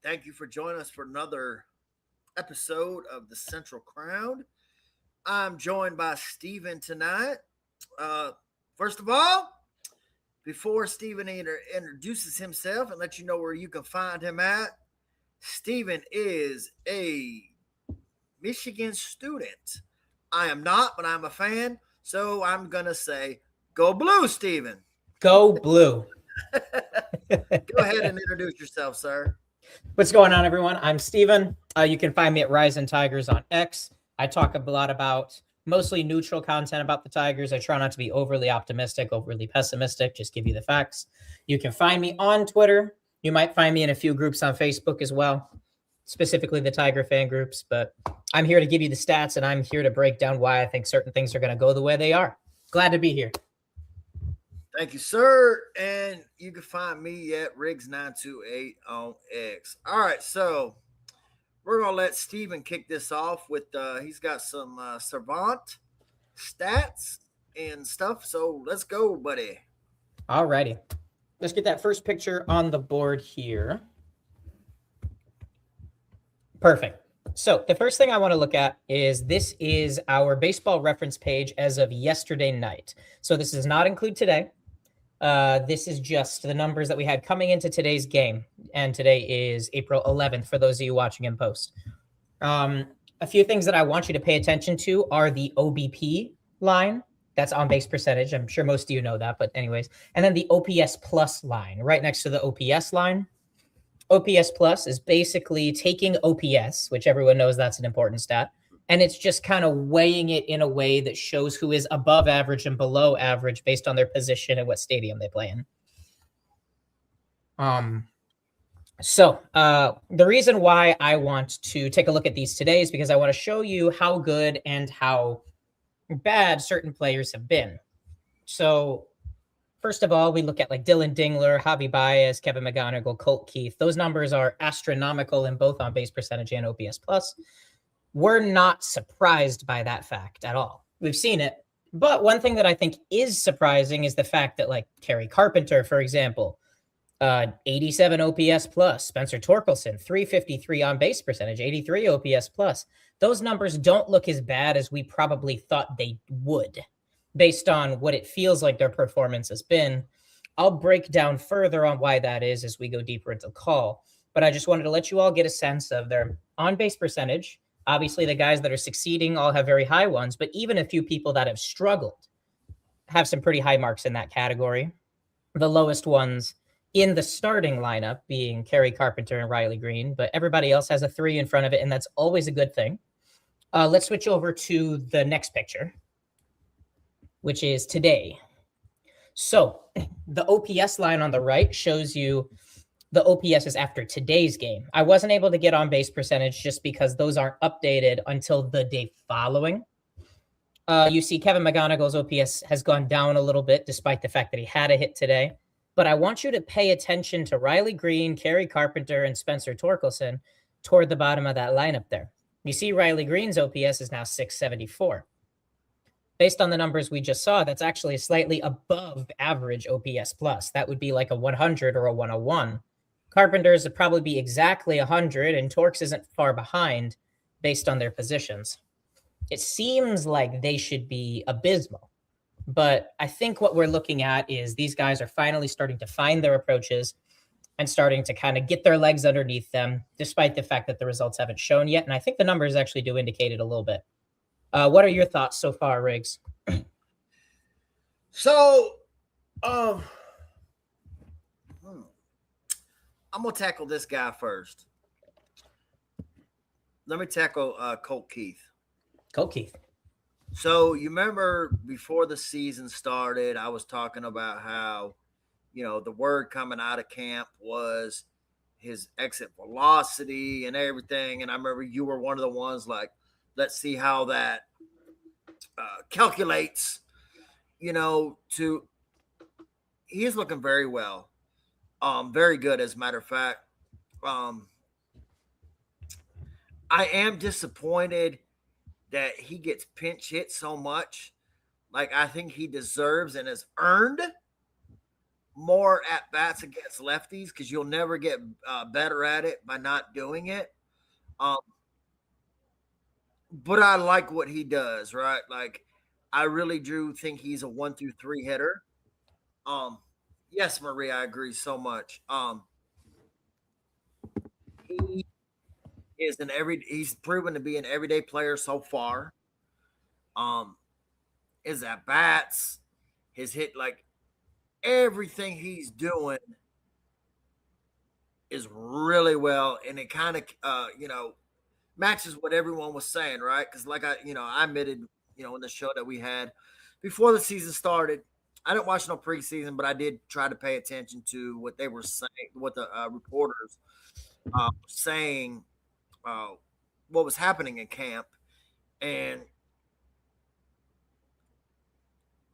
Thank you for joining us for another episode of the Central Crown. I'm joined by Steven tonight. Uh, First of all, before Steven introduces himself and let you know where you can find him at, Steven is a Michigan student. I am not, but I'm a fan, so I'm going to say, go blue, Steven. Go blue. Go ahead and introduce yourself, sir. What's going on, everyone? I'm Steven. You can find me at Rising Tigers on X. I talk a lot about mostly neutral content about the Tigers. I try not to be overly optimistic, overly pessimistic, just give you the facts. You can find me on Twitter. You might find me in a few groups on Facebook as well, specifically the Tiger fan groups. But I'm here to give you the stats, and I'm here to break down why I think certain things are going to go the way they are. Glad to be here. Thank you, sir. And you can find me at Riggs928 on X. All right, so we're going to let Steven kick this off with, he's got some Savant stats and stuff. So let's go, buddy. All righty. Let's get that first picture on the board here. Perfect. So the first thing I want to look at is this is our baseball reference page as of yesterday night. So this does not include today. This is just the numbers that we had coming into today's game. And today is April 11th for those of you watching in post. A few things that I want you to pay attention to are the OBP line. That's on base percentage. I'm sure most of you know that, but anyways. And then the OPS plus line right next to the OPS line. OPS plus is basically taking OPS, which everyone knows that's an important stat, and it's just kind of weighing it in a way that shows who is above average and below average based on their position and what stadium they play in. So the reason why I want to take a look at these today is because I want to show you how good and how bad certain players have been. So first of all, we look at like Dylan Dingler, Javi Baez, Kevin McGonigal, Colt Keith. Those numbers are astronomical in both on base percentage and OPS plus. We're not surprised by that fact at all. We've seen it. But one thing that I think is surprising is the fact that like Kerry Carpenter, for example, 87 OPS plus, Spencer Torkelson, 353 on base percentage, 83 OPS plus. Those numbers don't look as bad as we probably thought they would based on what it feels like their performance has been. I'll break down further on why that is as we go deeper into the call. But I just wanted to let you all get a sense of their on base percentage. Obviously, the guys that are succeeding all have very high ones, but even a few people that have struggled have some pretty high marks in that category. The lowest ones in the starting lineup being Kerry Carpenter and Riley Green, but everybody else has a 3 in front of it, and that's always a good thing. Let's switch over to the next picture, which is today. So the OPS line on the right shows you the OPS is after today's game. I wasn't able to get on base percentage just because those aren't updated until the day following. You see Kevin McGonigal's OPS has gone down a little bit despite the fact that he had a hit today. But I want you to pay attention to Riley Green, Kerry Carpenter, and Spencer Torkelson toward the bottom of that lineup there. You see Riley Green's OPS is now 674. Based on the numbers we just saw, that's actually slightly above average OPS plus. That would be like a 100 or a 101. Carpenter's would probably be exactly 100, and Torques isn't far behind based on their positions. It seems like they should be abysmal, but I think what we're looking at is these guys are finally starting to find their approaches and starting to kind of get their legs underneath them, despite the fact that the results haven't shown yet. And I think the numbers actually do indicate it a little bit. What are your thoughts so far, Riggs? So, I'm going to tackle this guy first. Let me tackle Colt Keith. Colt Keith. So, you remember before the season started, I was talking about how, the word coming out of camp was his exit velocity and everything. And I remember you were one of the ones like, let's see how that calculates, he's looking very well. Very good, as a matter of fact. I am disappointed that he gets pinch hit so much. Like, I think he deserves and has earned more at bats against lefties because you'll never get better at it by not doing it. Um, but I like what he does, right? Like, I really do think he's a 1 through 3 hitter. Um, yes, Maria, I agree so much. He he's proven to be an everyday player so far. Um, his at bats, his hit, like everything he's doing is really well, and it kind of matches what everyone was saying, right? Because like I admitted, in the show that we had before the season started, I didn't watch no preseason, but I did try to pay attention to what they were saying, what the reporters were saying, uh, what was happening in camp, and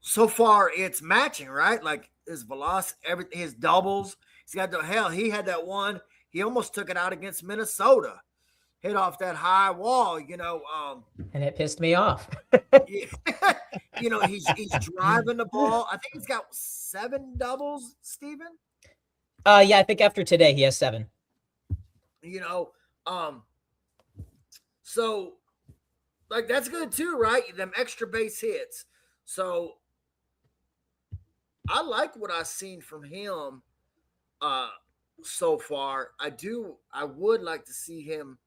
so far it's matching, right? Like his velocity, everything, his doubles. He's got the hell. He had that one. He almost took it out against Minnesota. Hit off that high wall, And it pissed me off. yeah, he's driving the ball. I think he's got 7 doubles, Steven. Yeah, I think after today he has 7. So like that's good too, right? Them extra base hits. So I like what I've seen from him uh so far. I would like to see him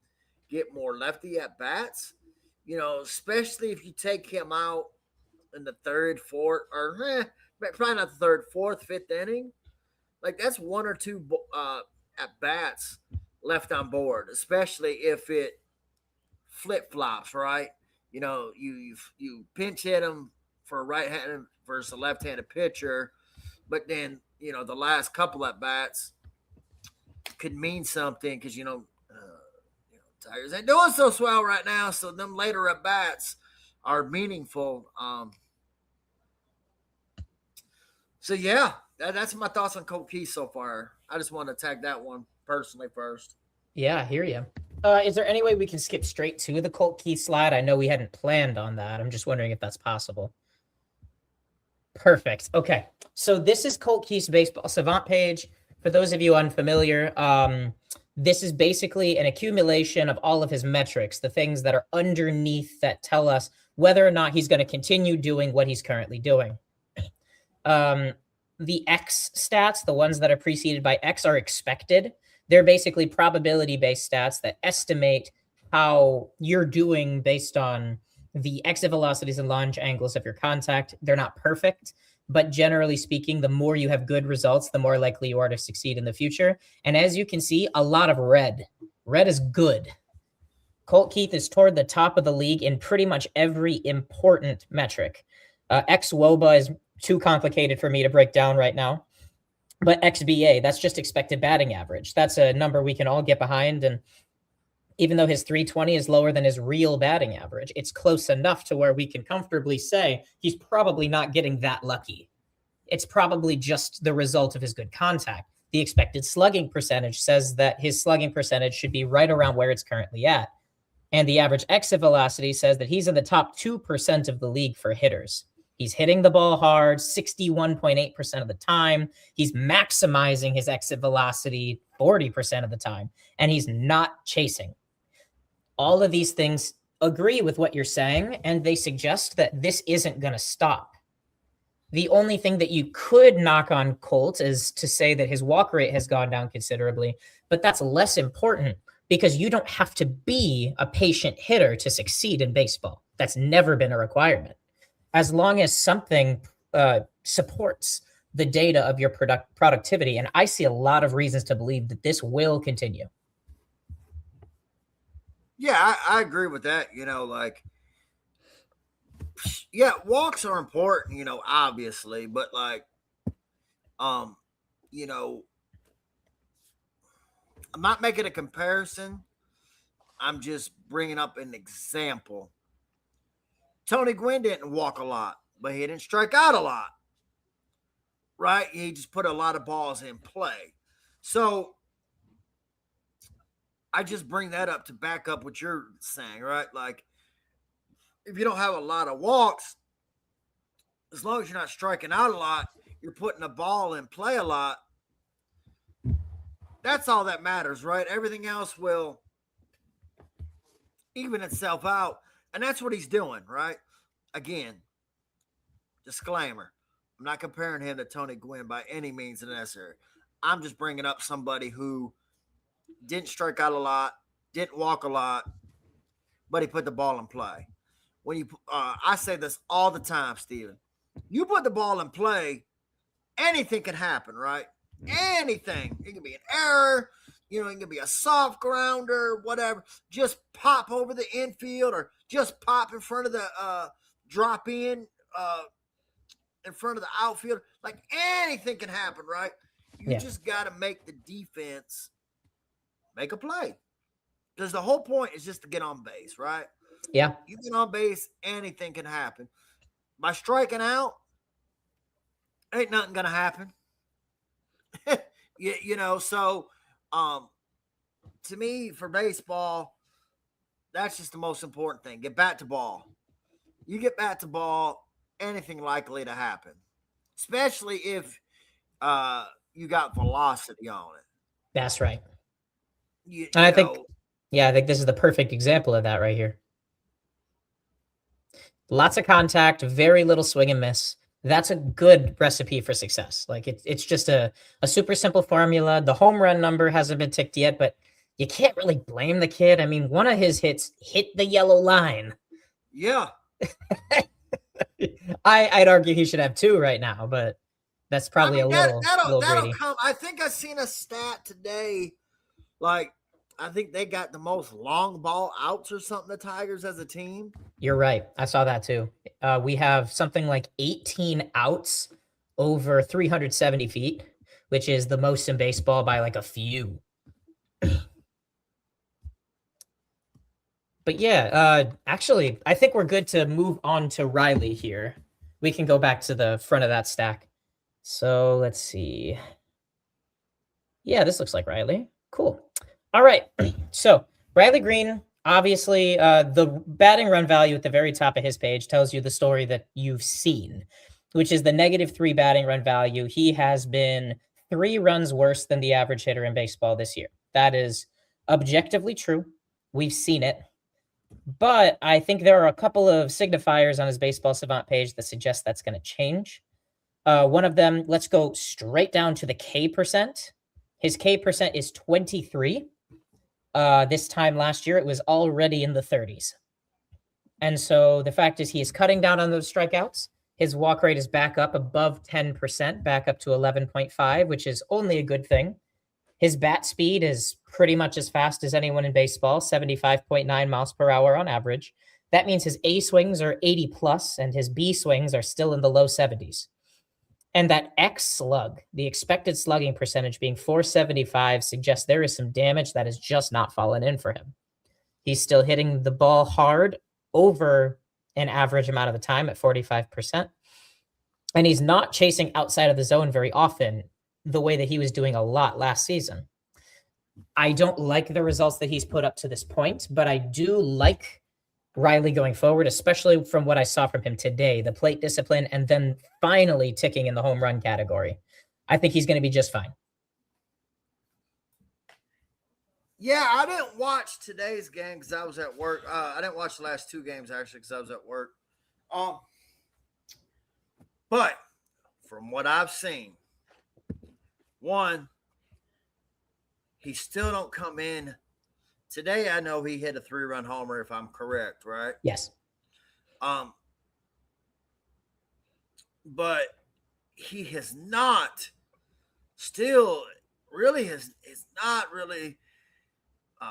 get more lefty at bats, especially if you take him out in the third, fourth, or probably not the third, fourth, fifth inning. Like that's 1 or 2 at bats left on board, especially if it flip flops, right? You pinch hit him for a right handed versus a left handed pitcher, but then the last couple at bats could mean something because Tigers ain't doing so swell right now, so them later at bats are meaningful. So yeah, that's my thoughts on Colt Keith so far. I just want to tag that one personally first. Yeah, I hear you. Is there any way we can skip straight to the Colt Keith slide? I know we hadn't planned on that. I'm just wondering if that's possible. Perfect. Okay. So this is Colt Keith's Baseball Savant page. For those of you unfamiliar, this is basically an accumulation of all of his metrics, the things that are underneath that tell us whether or not he's going to continue doing what he's currently doing. The X stats, the ones that are preceded by X, are expected. They're basically probability-based stats that estimate how you're doing based on the exit velocities and launch angles of your contact. They're not perfect, but generally speaking, the more you have good results, the more likely you are to succeed in the future. And as you can see, a lot of red. Red is good. Colt Keith is toward the top of the league in pretty much every important metric. X-WOBA is too complicated for me to break down right now. But XBA, that's just expected batting average. That's a number we can all get behind. And even though his 320 is lower than his real batting average, it's close enough to where we can comfortably say he's probably not getting that lucky. It's probably just the result of his good contact. The expected slugging percentage says that his slugging percentage should be right around where it's currently at. And the average exit velocity says that he's in the top 2% of the league for hitters. He's hitting the ball hard 61.8% of the time. He's maximizing his exit velocity 40% of the time, and he's not chasing. All of these things agree with what you're saying, and they suggest that this isn't going to stop. The only thing that you could knock on Colt is to say that his walk rate has gone down considerably, but that's less important because you don't have to be a patient hitter to succeed in baseball. That's never been a requirement. As long as something supports the data of your productivity. And I see a lot of reasons to believe that this will continue. Yeah, I agree with that. Walks are important, obviously, but I'm not making a comparison. I'm just bringing up an example. Tony Gwynn didn't walk a lot, but he didn't strike out a lot, right? He just put a lot of balls in play. So I just bring that up to back up what you're saying, right? Like, if you don't have a lot of walks, as long as you're not striking out a lot, you're putting the ball in play a lot, that's all that matters, right? Everything else will even itself out. And that's what he's doing, right? Again, disclaimer, I'm not comparing him to Tony Gwynn by any means necessary. I'm just bringing up somebody who didn't strike out a lot, didn't walk a lot, but he put the ball in play. When you, I say this all the time, Steven. You put the ball in play, anything can happen, right? Anything. It can be an error. It can be a soft grounder, whatever. Just pop over the infield or just pop in front of the drop in front of the outfield. Like anything can happen, right? You just got to make the defense make a play. Because the whole point is just to get on base, right? Yeah. You get on base, anything can happen. By striking out, ain't nothing going to happen. So to me, for baseball, that's just the most important thing. Get back to ball. You get back to ball, anything likely to happen, especially if you got velocity on it. That's right. I think this is the perfect example of that right here. Lots of contact, very little swing and miss. That's a good recipe for success. Like it's just a super simple formula. The home run number hasn't been ticked yet, but you can't really blame the kid. I mean, one of his hits hit the yellow line. Yeah. I'd argue he should have 2 right now, but that's probably little that'll come. I think I seen a stat today. Like, I think they got the most long ball outs or something, the Tigers as a team. You're right. I saw that too. We have something like 18 outs over 370 feet, which is the most in baseball by like a few. But yeah, actually, I think we're good to move on to Riley here. We can go back to the front of that stack. So let's see. Yeah, this looks like Riley. Cool. All right. So Riley Green, obviously, the batting run value at the very top of his page tells you the story that you've seen, which is the -3 batting run value. He has been 3 runs worse than the average hitter in baseball this year. That is objectively true. We've seen it. But I think there are a couple of signifiers on his Baseball Savant page that suggest that's going to change. One of them, let's go straight down to the K percent. His K percent is 23. This time last year, it was already in the 30s. And so the fact is he is cutting down on those strikeouts. His walk rate is back up above 10%, back up to 11.5, which is only a good thing. His bat speed is pretty much as fast as anyone in baseball, 75.9 miles per hour on average. That means his A swings are 80 plus and his B swings are still in the low 70s. And that X slug, the expected slugging percentage being 475, suggests there is some damage that has just not fallen in for him. He's still hitting the ball hard over an average amount of the time at 45%. And he's not chasing outside of the zone very often, the way that he was doing a lot last season. I don't like the results that he's put up to this point, but I do like Riley going forward, especially from what I saw from him today, the plate discipline, and then finally ticking in the home run category. I think he's going to be just fine. Yeah, I didn't watch today's game because I was at work. I didn't watch the last 2 games, actually, because I was at work. But from what I've seen, one, he still don't come in. Today, I know he hit a 3-run homer, if I'm correct, right? Yes. But he has not, still really has not really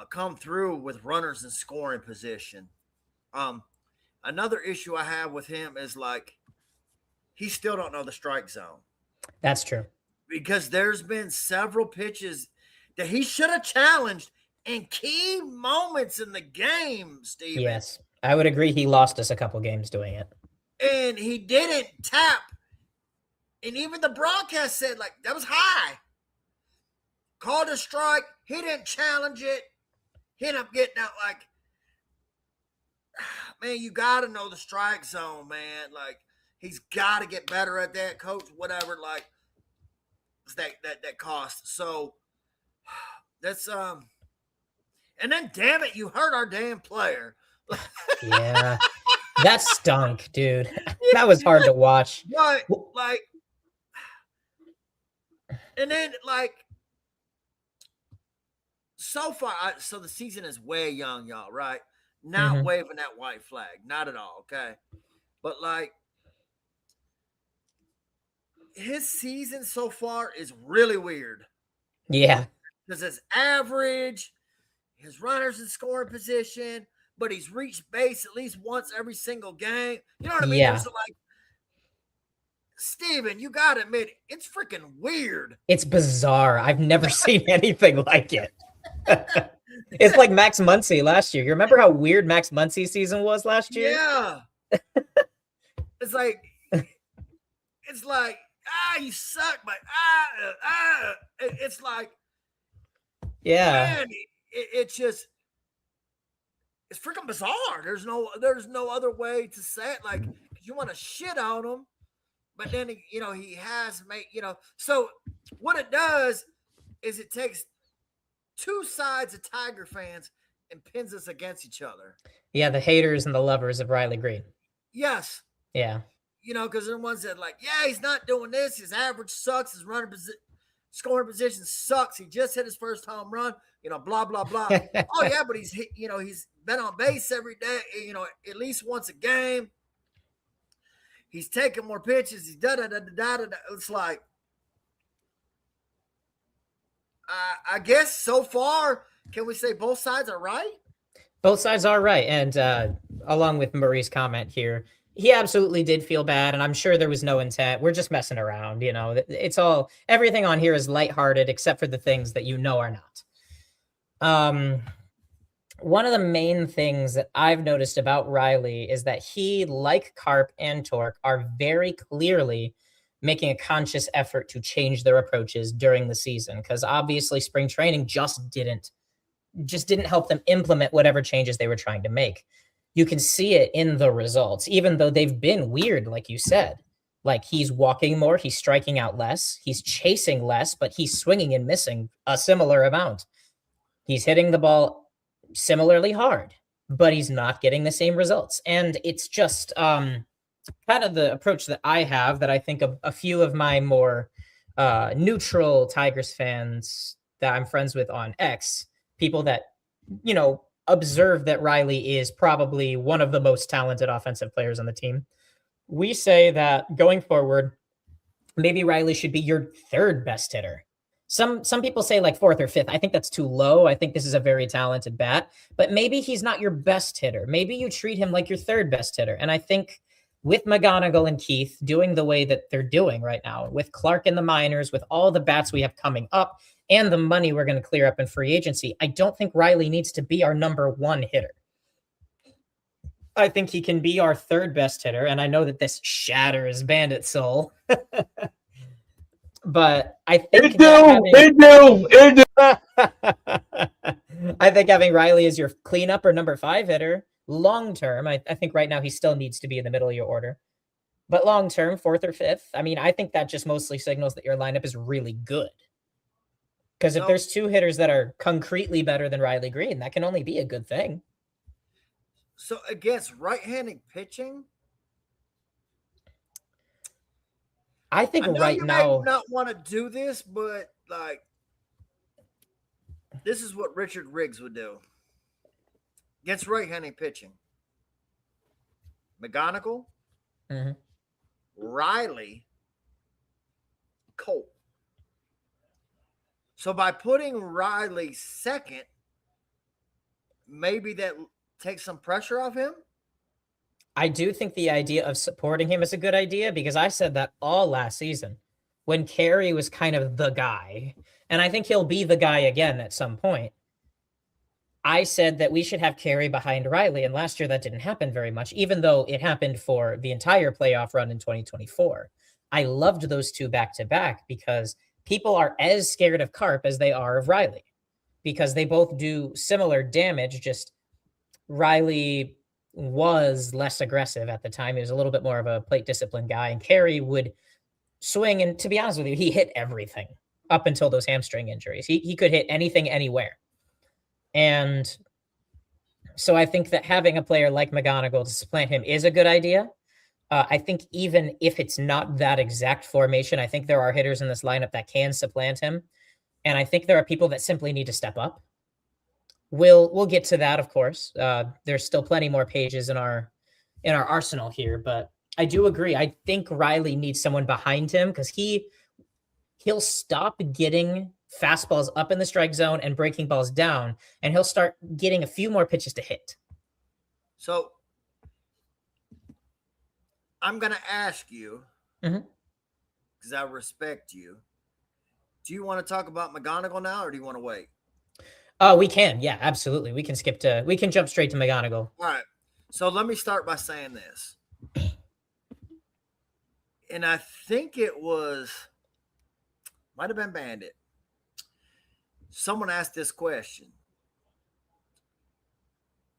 come through with runners in scoring position. Another issue I have with him is like he still don't know the strike zone. That's true. Because there's been several pitches that he should have challenged in key moments in the game, Steven. Yes, I would agree. He lost us a couple games doing it. And he didn't tap. And even the broadcast said, like, that was high. Called a strike. He didn't challenge it. He ended up getting out like, man, you got to know the strike zone, man. Like, He's got to get better at that, coach. Whatever, like that cost. So that's and then damn it, you hurt our damn player. Yeah. That stunk, dude. That was hard to watch. But like, and then like, so far, so the season is way young, y'all. Right? Not waving that white flag, not at all. Okay, but like, his season so far is really weird. Yeah. Because his average, his runners in scoring position, but he's reached base at least once every single game. You know what I mean? Yeah. So like, Steven, you gotta admit, it's freaking weird. It's bizarre. I've never seen anything like it. It's like Max Muncy last year. You remember how weird Max Muncy's season was last year? Yeah. It's like, you suck, but it's like, yeah, man, it's just, it's freaking bizarre. There's no other way to say it. Like, you want to shit on him, but then he has made So what it does is it takes two sides of Tiger fans and pins us against each other. Yeah, the haters and the lovers of Riley Green. Yes. Yeah. Because they're ones that like, yeah, he's not doing this. His average sucks. His scoring position sucks. He just hit his first home run. Blah blah blah. Oh yeah, but he's been on base every day. At least once a game. He's taking more pitches. He's da da da da da da. It's like, I guess so far, can we say both sides are right? Both sides are right, and along with Murray's comment here, he absolutely did feel bad, and I'm sure there was no intent. We're just messing around, It's everything on here is lighthearted, except for the things that are not. One of the main things that I've noticed about Riley is that he, like Carp and Torque, are very clearly making a conscious effort to change their approaches during the season, because obviously spring training just didn't help them implement whatever changes they were trying to make. You can see it in the results, even though they've been weird, like you said. Like, he's walking more, he's striking out less, he's chasing less, but he's swinging and missing a similar amount. He's hitting the ball similarly hard, but he's not getting the same results. And it's just kind of the approach that I have, that I think a few of my more neutral Tigers fans that I'm friends with on X, people that, observe that Riley is probably one of the most talented offensive players on the team. We say that going forward, maybe Riley should be your third best hitter. Some people say like fourth or fifth. I think that's too low. I think this is a very talented bat, but maybe he's not your best hitter. Maybe you treat him like your third best hitter. And I think with McGonigal and Keith doing the way that they're doing right now, with Clark in the minors, with all the bats we have coming up, and the money we're going to clear up in free agency, I don't think Riley needs to be our number one hitter. I think he can be our third best hitter, and I know that this shatters Bandit Soul. But I think I think having Riley as your cleanup or number 5 hitter, long term, I think right now he still needs to be in the middle of your order. But long term, 4th or 5th, I think that just mostly signals that your lineup is really good. Because if there's 2 hitters that are concretely better than Riley Green, that can only be a good thing. So against right-handed pitching, I think right you now may not want to do this, but like, this is what Richard Riggs would do against right-handed pitching. McGonigal, Riley, Cole. So by putting Riley second, maybe that takes some pressure off him. I do think the idea of supporting him is a good idea, because I said that all last season when Carey was kind of the guy, and I think he'll be the guy again at some point. I said that we should have Carey behind Riley, and last year that didn't happen very much, even though it happened for the entire playoff run in 2024. I loved those two back-to-back because people are as scared of Carp as they are of Riley, because they both do similar damage. Just Riley was less aggressive at the time. He was a little bit more of a plate discipline guy, and Carey would swing. And to be honest with you, he hit everything up until those hamstring injuries. He could hit anything, anywhere. And so I think that having a player like McGonigal to supplant him is a good idea. I think even if it's not that exact formation, I think there are hitters in this lineup that can supplant him. And I think there are people that simply need to step up. We'll get to that, of course. There's still plenty more pages in our arsenal here, but I do agree. I think Riley needs someone behind him because he'll stop getting fastballs up in the strike zone and breaking balls down, and he'll start getting a few more pitches to hit. So I'm going to ask you, because I respect you, do you want to talk about McGonigal now, or do you want to wait? We can. Yeah, absolutely. We can jump straight to McGonigal. All right. So let me start by saying this. And I think it might have been Bandit. Someone asked this question.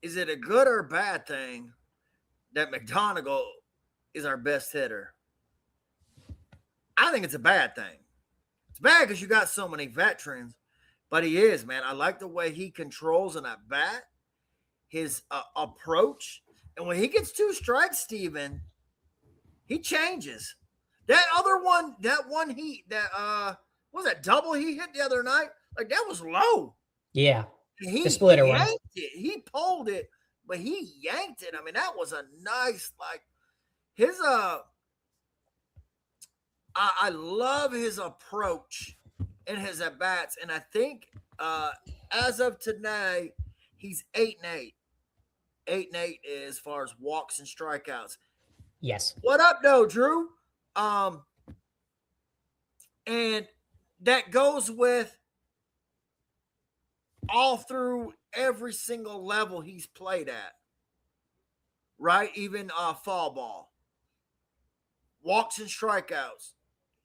Is it a good or bad thing that McGonigal is our best hitter? I think it's a bad thing. It's bad because you got so many veterans, but he is, man. I like the way he controls an at bat, his approach. And when he gets 2 strikes, Steven, he changes. That other one, was that double he hit the other night? Like, that was low. Yeah. The splitter one. He pulled it, but he yanked it. I mean, that was a nice, like, his, I love his approach and his at-bats. And I think as of today, he's 8-8. 8-8 as far as walks and strikeouts. Yes. What up, though, Drew? And that goes with all through every single level he's played at, right? Even fall ball. Walks and strikeouts.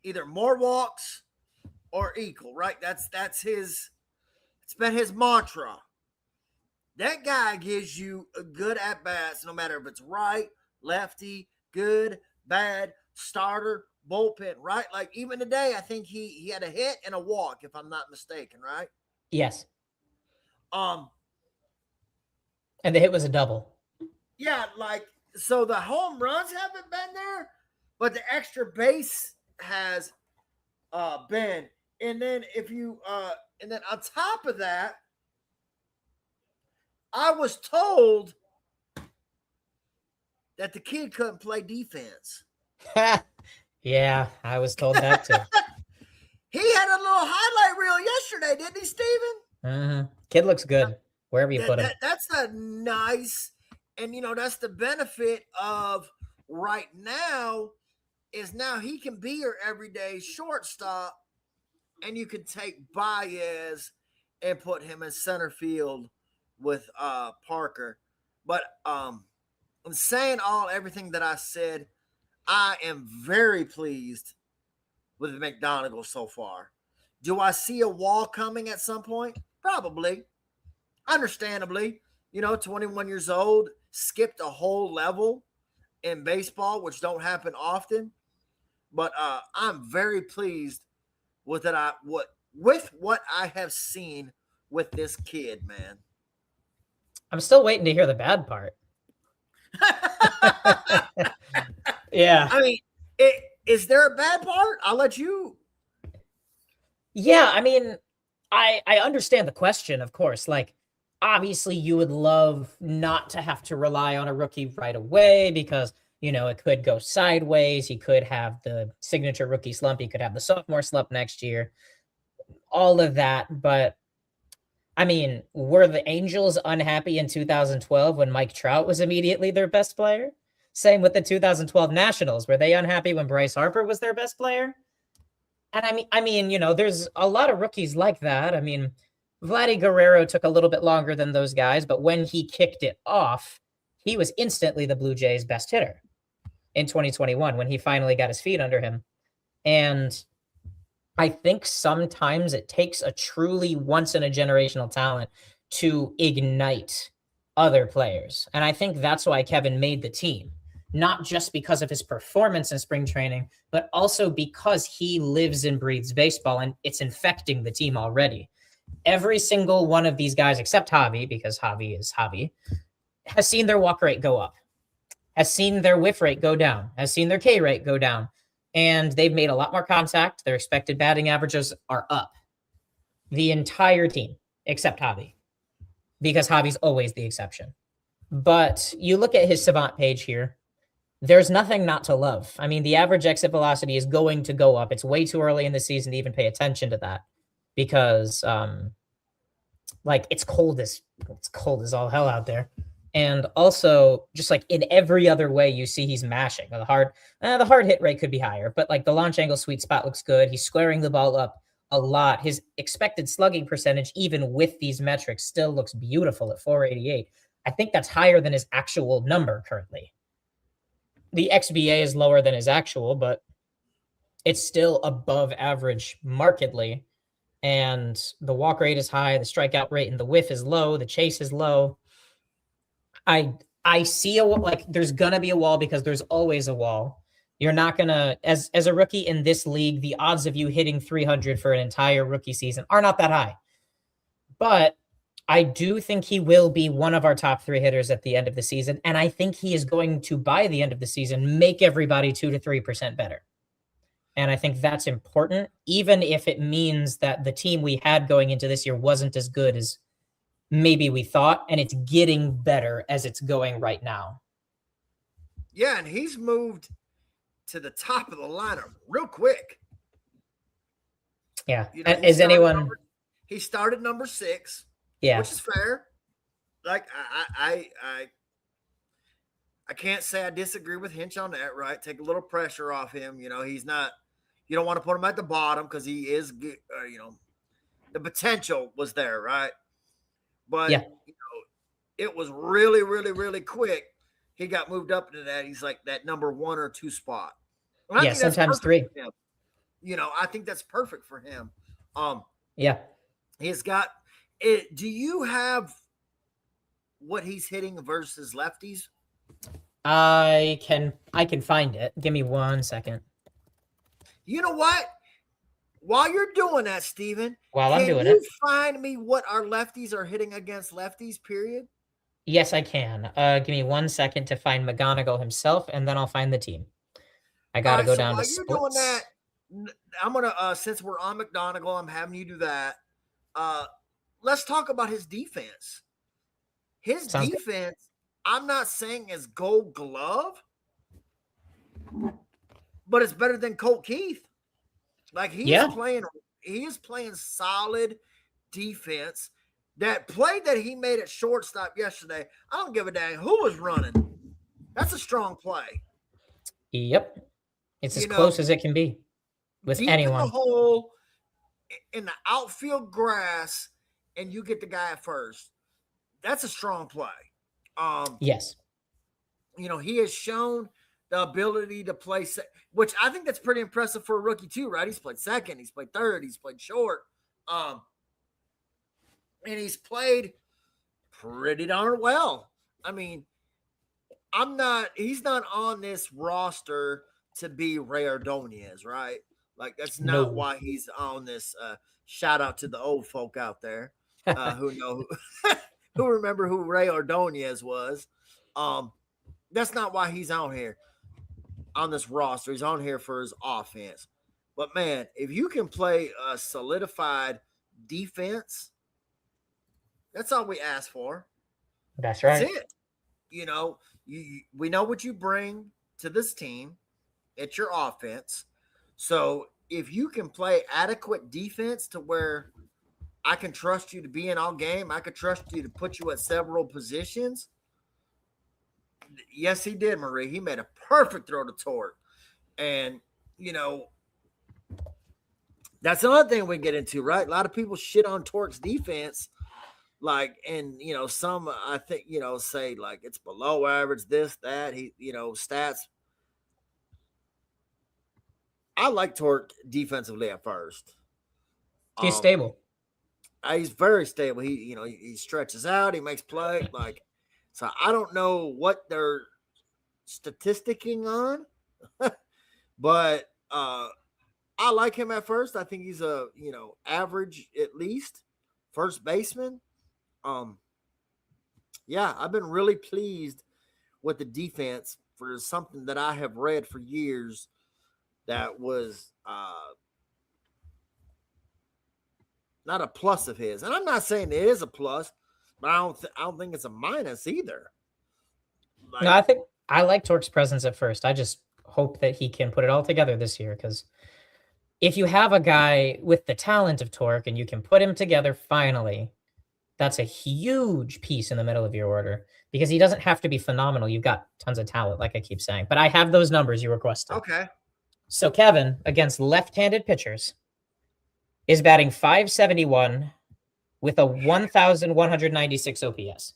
Either more walks or equal, right? That's his, it's been his mantra. That guy gives you a good at-bats, no matter if it's right, lefty, good, bad, starter, bullpen, right? Like, even today, I think he had a hit and a walk, if I'm not mistaken, right? Yes. And the hit was a double. Yeah, like, so the home runs haven't been there, but the extra base has been. And then and then on top of that, I was told that the kid couldn't play defense. Yeah, I was told that too. He had a little highlight reel yesterday, didn't he, Steven? Kid looks good wherever you put him. That's a nice, and that's the benefit of right now is now he can be your everyday shortstop, and you can take Baez and put him in center field with Parker. But I'm saying everything that I said, I am very pleased with McGonigal so far. Do I see a wall coming at some point? Probably. Understandably. 21 years old, skipped a whole level in baseball, which don't happen often. But I'm very pleased with what I have seen with this kid, man. I'm still waiting to hear the bad part. Yeah. I mean, is there a bad part? I'll let you. Yeah, I mean, I understand the question, of course. Like, obviously, you would love not to have to rely on a rookie right away because, it could go sideways. He could have the signature rookie slump. He could have the sophomore slump next year. All of that. But, I mean, were the Angels unhappy in 2012 when Mike Trout was immediately their best player? Same with the 2012 Nationals. Were they unhappy when Bryce Harper was their best player? And I mean, there's a lot of rookies like that. I mean, Vladdy Guerrero took a little bit longer than those guys, but when he kicked it off, he was instantly the Blue Jays' best hitter in 2021 when he finally got his feet under him. And I think sometimes it takes a truly once-in-a-generational talent to ignite other players. And I think that's why Kevin made the team, not just because of his performance in spring training, but also because he lives and breathes baseball and it's infecting the team already. Every single one of these guys, except Javi, because Javi is Javi, has seen their walk rate go up, has seen their whiff rate go down, has seen their K rate go down, and they've made a lot more contact. Their expected batting averages are up. The entire team, except Javi, because Javi's always the exception. But you look at his Savant page here, there's nothing not to love. I mean, the average exit velocity is going to go up. It's way too early in the season to even pay attention to that because like it's cold as all hell out there. And also, just like in every other way, you see he's mashing. The hard hit rate could be higher, but like the launch angle sweet spot looks good. He's squaring the ball up a lot. His expected slugging percentage, even with these metrics, still looks beautiful at 488. I think that's higher than his actual number currently. The XBA is lower than his actual, but it's still above average markedly. And the walk rate is high. The strikeout rate and the whiff is low. The chase is low. I see like there's gonna be a wall because there's always a wall. You're not gonna as a rookie in this league, the odds of you hitting 300 for an entire rookie season are not that high. But I do think he will be one of our top 3 hitters at the end of the season, and I think he is going to, by the end of the season, make everybody 2 to 3% better. And I think that's important, even if it means that the team we had going into this year wasn't as good as maybe we thought, and it's getting better as it's going right now. Yeah, and he's moved to the top of the lineup real quick. Yeah. You know, is anyone... He started number 6. Yeah. Which is fair. Like, I can't say I disagree with Hinch on that, right? Take a little pressure off him. You know, he's not... You don't want to put him at the bottom because he is, you know, the potential was there, right? But, yeah. You know, it was really, really, really quick. He got moved up into that. He's like that number 1 or 2 spot. Yeah, sometimes 3. You know, I think that's perfect for him. Yeah. He's got it. Do you have what he's hitting versus lefties? I can find it. Give me 1 second. You know what? While you're doing that, Steven, can you find me what our lefties are hitting against lefties, period? Yes, I can. Give me 1 second to find McGonigal himself, and then I'll find the team. I got to go down to splits. While you're doing that, I'm going to, since we're on McGonigal, I'm having you do that. Let's talk about his defense. His defense, good. I'm not saying is Gold Glove, but it's better than Colt Keith. Like he is playing solid defense. That play that he made at shortstop yesterday, I don't give a dang who was running. That's a strong play. Yep. It's as close as it can be with deep anyone. In the hole, in the outfield grass, and you get the guy at first. That's a strong play. Yes. You know, he has shown the ability to play, which I think that's pretty impressive for a rookie too, right? He's played second, he's played third, he's played short. And he's played pretty darn well. I mean, he's not on this roster to be Ray Ordonez, right? Like that's not why he's on this. Shout out to the old folk out there who know who remember who Ray Ordonez was. That's not why he's on here on this roster. He's on here for his offense. But man, if you can play a solidified defense, that's all we ask for. That's right. That's it. You know, we know what you bring to this team. It's your offense. So if you can play adequate defense to where I can trust you to be in all game, I could trust you to put you at several positions. Yes, he did, Marie. He made a perfect throw to Torque. And, you know, that's another thing we get into, right? A lot of people shit on Torque's defense. Like, and, you know, some, I think, you know, say like it's below average, this, that, he, you know, stats. I like Torque defensively at first. He's stable. He's very stable. He, you know, he stretches out, he makes play. Like, So I don't know what they're statisticing on, but I like him at first. I think he's a average at least first baseman. Um, yeah, I've been really pleased with the defense for something that I have read for years that was not a plus of his. And I'm not saying it is a plus, but I don't think it's a minus either. No, I think I like Torque's presence at first. I just hope that he can put it all together this year, because if you have a guy with the talent of Torque and you can put him together finally, that's a huge piece in the middle of your order, because he doesn't have to be phenomenal. You've got tons of talent, like I keep saying. But I have those numbers you requested. Okay. So Kevin, against left-handed pitchers, is batting .571 with a 1,196 OPS.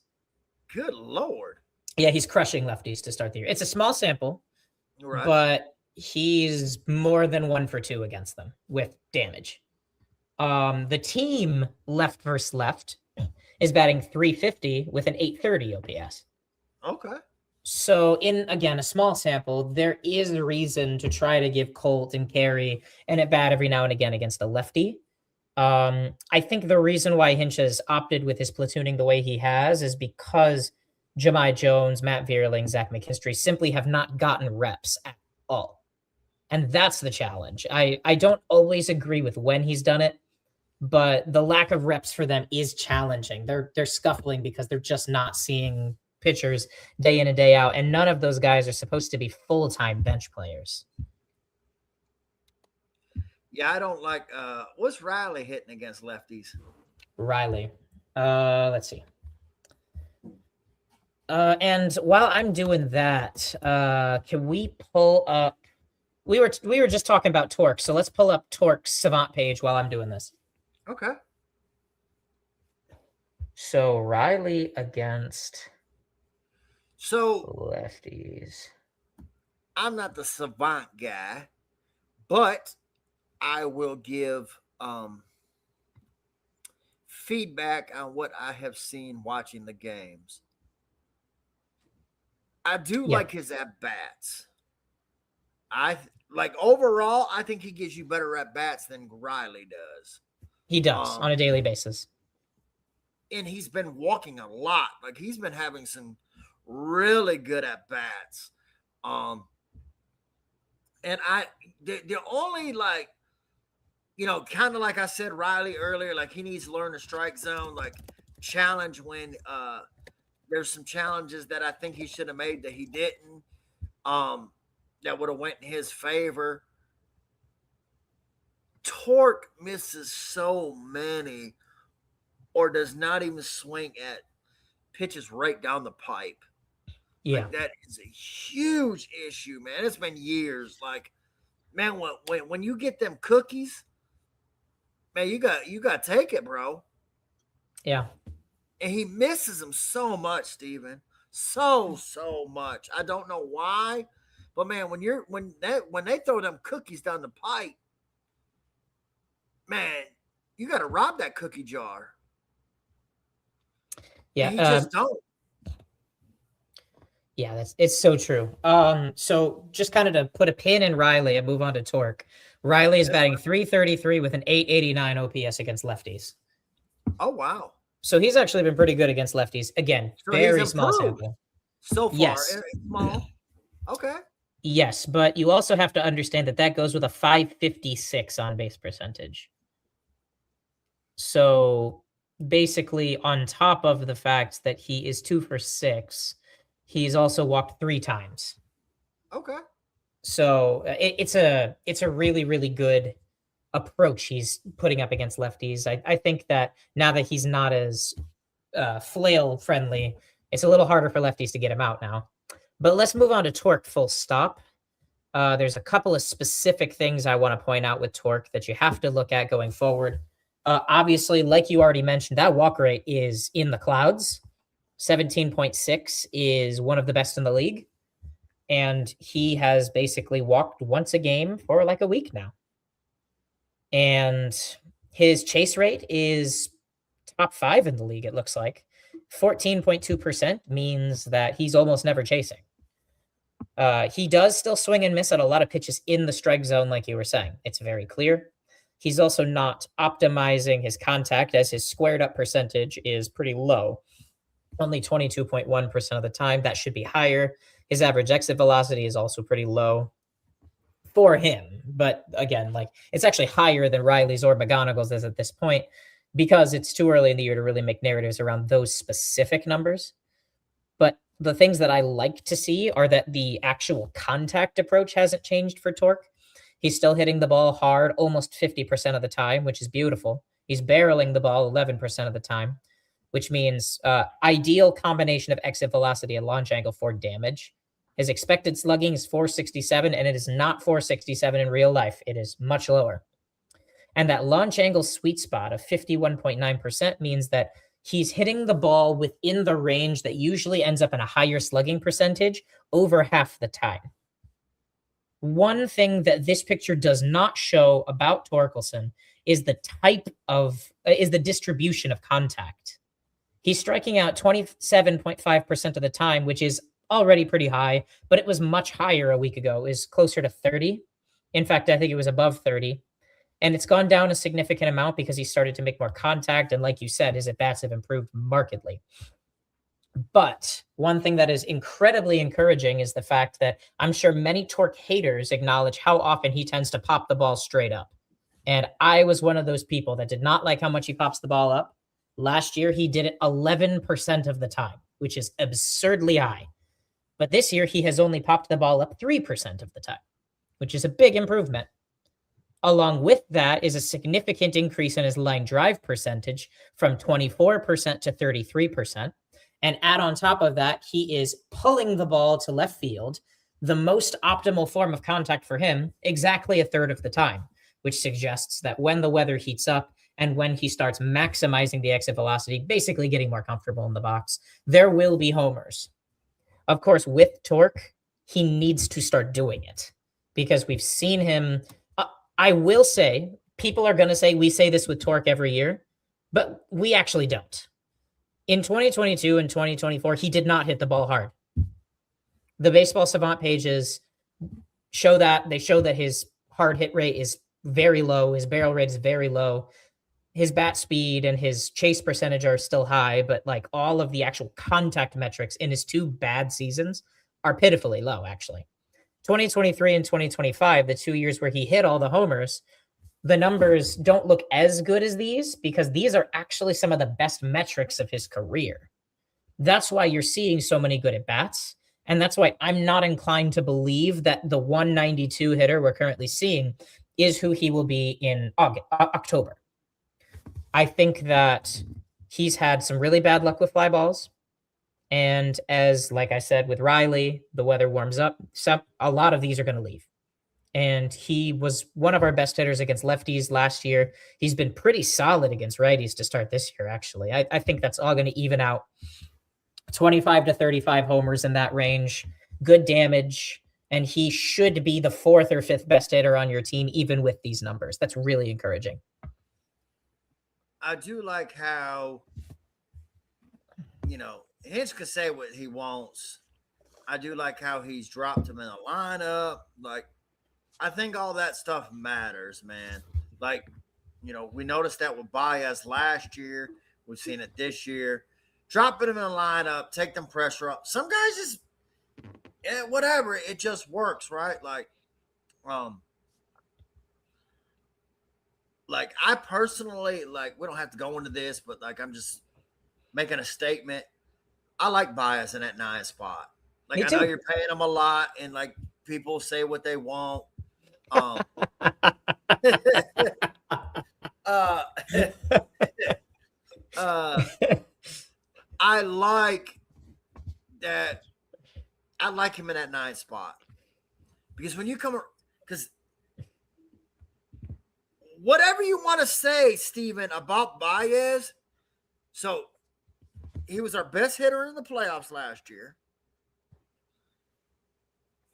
Good Lord. Yeah, he's crushing lefties to start the year. It's a small sample, Right. but he's more than 1 for 2 against them with damage. The team left versus left is batting .350 with an 830 OPS. Okay. So in, again, a small sample, there is a reason to try to give Colt and Carey an at bat every now and again against a lefty. I think the reason why Hinch has opted with his platooning the way he has is because Jahmai Jones, Matt Vierling, Zach McKinstry simply have not gotten reps at all. And that's the challenge. I don't always agree with when he's done it, but the lack of reps for them is challenging. They're scuffling because they're just not seeing pitchers day in and day out, and none of those guys are supposed to be full-time bench players. Yeah, I don't like what's Riley hitting against lefties? Riley. Let's see. And while I'm doing that, can we pull up, we were just talking about Torque, so let's pull up Torque's Savant page while I'm doing this. Okay. So Riley against So lefties. I'm not the Savant guy, but I will give feedback on what I have seen watching the games. I do like his at bats. I like overall, I think he gives you better at bats than Riley does. He does on a daily basis. And he's been walking a lot. Like he's been having some really good at bats. And the only like, kind of like I said, Riley earlier, like he needs to learn the strike zone, like challenge when there's some challenges that I think he should have made that he didn't. That would have went in his favor. Torque misses so many or does not even swing at pitches right down the pipe. Yeah. Like, that is a huge issue, man. It's been years. Like, man, when you get them cookies, man, you got to take it, bro. Yeah. And he misses them so much, Steven. So much. I don't know why. But man, when they throw them cookies down the pipe, man, you got to rob that cookie jar. Yeah, and he just don't. Yeah, it's so true. So just kind of to put a pin in Riley and move on to Torque. Riley is batting .333 with an 889 OPS against lefties. Oh wow! So he's actually been pretty good against lefties. Again, so very small sample. So far, yes. Small. Okay. Yes, but you also have to understand that goes with a .556 on base percentage. So basically, on top of the fact that he is 2 for 6, he's also walked 3 times. Okay. So it's a really, really good approach he's putting up against lefties. I think that now that he's not as flail friendly, it's a little harder for lefties to get him out now. But let's move on to Torque full stop. There's a couple of specific things I want to point out with Torque that you have to look at going forward. Obviously, like you already mentioned, that walk rate is in the clouds. 17.6 is one of the best in the league. And he has basically walked once a game for like a week now. And his chase rate is top 5 in the league, it looks like. 14.2% means that he's almost never chasing. He does still swing and miss at a lot of pitches in the strike zone, like you were saying. It's very clear. He's also not optimizing his contact, as his squared up percentage is pretty low, only 22.1% of the time. That should be higher. His average exit velocity is also pretty low for him. But again, like, it's actually higher than Riley's or McGonagall's is at this point, because it's too early in the year to really make narratives around those specific numbers. But the things that I like to see are that the actual contact approach hasn't changed for Torque. He's still hitting the ball hard almost 50% of the time, which is beautiful. He's barreling the ball 11% of the time, which means ideal combination of exit velocity and launch angle for damage. His expected slugging is 467, and it is not 467 in real life. It is much lower. And that launch angle sweet spot of 51.9% means that he's hitting the ball within the range that usually ends up in a higher slugging percentage over half the time. One thing that this picture does not show about Torkelson is the distribution of contact. He's striking out 27.5% of the time, which is already pretty high, but it was much higher a week ago. It was closer to 30. In fact, I think it was above 30. And it's gone down a significant amount because he started to make more contact. And like you said, his at-bats have improved markedly. But one thing that is incredibly encouraging is the fact that I'm sure many Torque haters acknowledge how often he tends to pop the ball straight up. And I was one of those people that did not like how much he pops the ball up. Last year, he did it 11% of the time, which is absurdly high. But this year, he has only popped the ball up 3% of the time, which is a big improvement. Along with that is a significant increase in his line drive percentage from 24% to 33%. And add on top of that, he is pulling the ball to left field, the most optimal form of contact for him, exactly a third of the time, which suggests that when the weather heats up and when he starts maximizing the exit velocity, basically getting more comfortable in the box, there will be homers. Of course, with Torque, he needs to start doing it because we've seen him. I will say, people are going to say we say this with Torque every year, but we actually don't. In 2022 and 2024, he did not hit the ball hard. The Baseball Savant pages show that. They show that his hard hit rate is very low. His barrel rate is very low. His bat speed and his chase percentage are still high, but like all of the actual contact metrics in his two bad seasons are pitifully low, actually. 2023 and 2025, the 2 years where he hit all the homers, the numbers don't look as good as these because these are actually some of the best metrics of his career. That's why you're seeing so many good at-bats. And that's why I'm not inclined to believe that the 192 hitter we're currently seeing is who he will be in October. I think that he's had some really bad luck with fly balls. And as, like I said, with Riley, the weather warms up. So a lot of these are going to leave. And he was one of our best hitters against lefties last year. He's been pretty solid against righties to start this year, actually. I think that's all going to even out. 25 to 35 homers in that range, good damage, and he should be the fourth or fifth best hitter on your team, even with these numbers. That's really encouraging. I do like how, Hinch can say what he wants. I do like how he's dropped him in a lineup. Like, I think all that stuff matters, man. Like, we noticed that with Baez last year. We've seen it this year. Dropping him in a lineup, take them pressure up. Some guys just, whatever. It just works, right? Like I personally, we don't have to go into this, but I'm just making a statement. I like Baez in that 9 spot. I know you're paying him a lot, and people say what they want. I like that. I like him in that 9 spot because when you come, because whatever you want to say, Steven, about Baez, so he was our best hitter in the playoffs last year.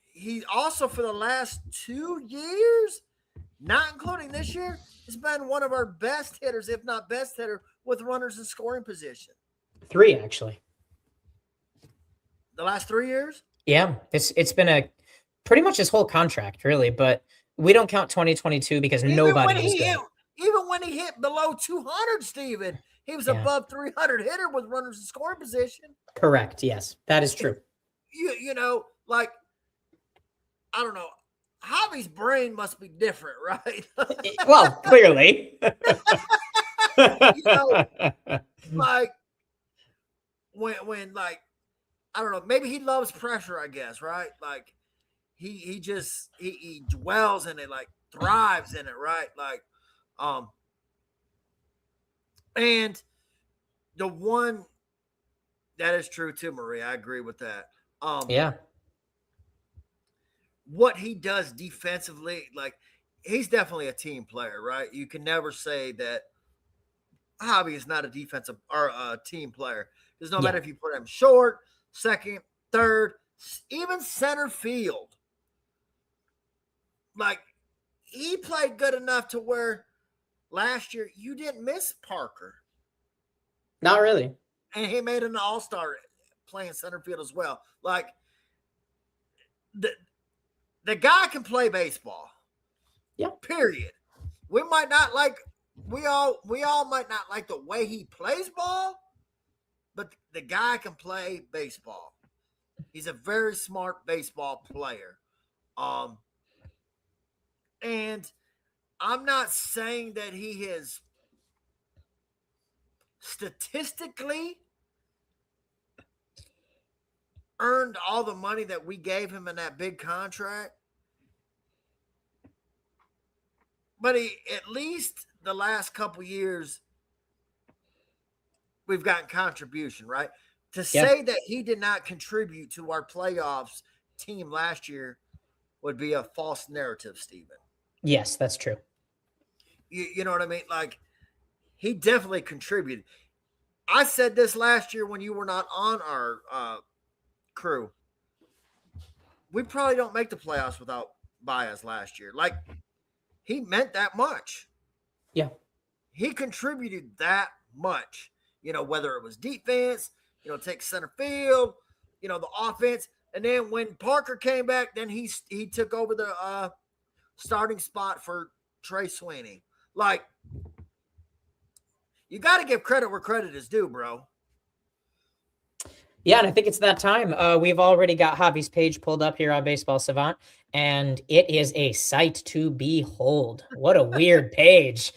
He also, for the last 2 years, not including this year, has been one of our best hitters, if not best hitter, with runners in scoring position. 3 actually. The last 3 years? Yeah, it's been a pretty much his whole contract, really, but we don't count 2022 because nobody was good. Even when he hit below 200, Steven, he was Yeah. above 300 hitter with runners in scoring position. Correct. Yes, that is true. You know, like, I don't know. Javi's brain must be different, right? Well, clearly. You know, like when like, I don't know, maybe he loves pressure, I guess, right? Like he just he dwells in it, like thrives in it, right? Like and the one that is true too, Marie. I agree with that. Yeah. What he does defensively, like he's definitely a team player, right? You can never say that Javi is not a defensive or a team player. Because no matter if you put him short, second, third, even center field, like he played good enough to where last year you didn't miss Parker. Not really. And he made an all-star playing center field as well. Like the guy can play baseball. Yeah. Period. We might not like we all might not like the way he plays ball, but the guy can play baseball. He's a very smart baseball player. And I'm not saying that he has statistically earned all the money that we gave him in that big contract. But he, at least the last couple years, we've gotten contribution, right? To say that he did not contribute to our playoffs team last year would be a false narrative, Steven. Yes, that's true. You know what I mean? Like, he definitely contributed. I said this last year when you were not on our crew. We probably don't make the playoffs without Baez last year. Like, he meant that much. Yeah. He contributed that much. You know, whether it was defense, take center field, the offense. And then when Parker came back, then he took over the starting spot for Trey Sweeney. Like, you got to give credit where credit is due, bro. Yeah, and I think it's that time. We've already got Javi's page pulled up here on Baseball Savant, and it is a sight to behold. What a weird page.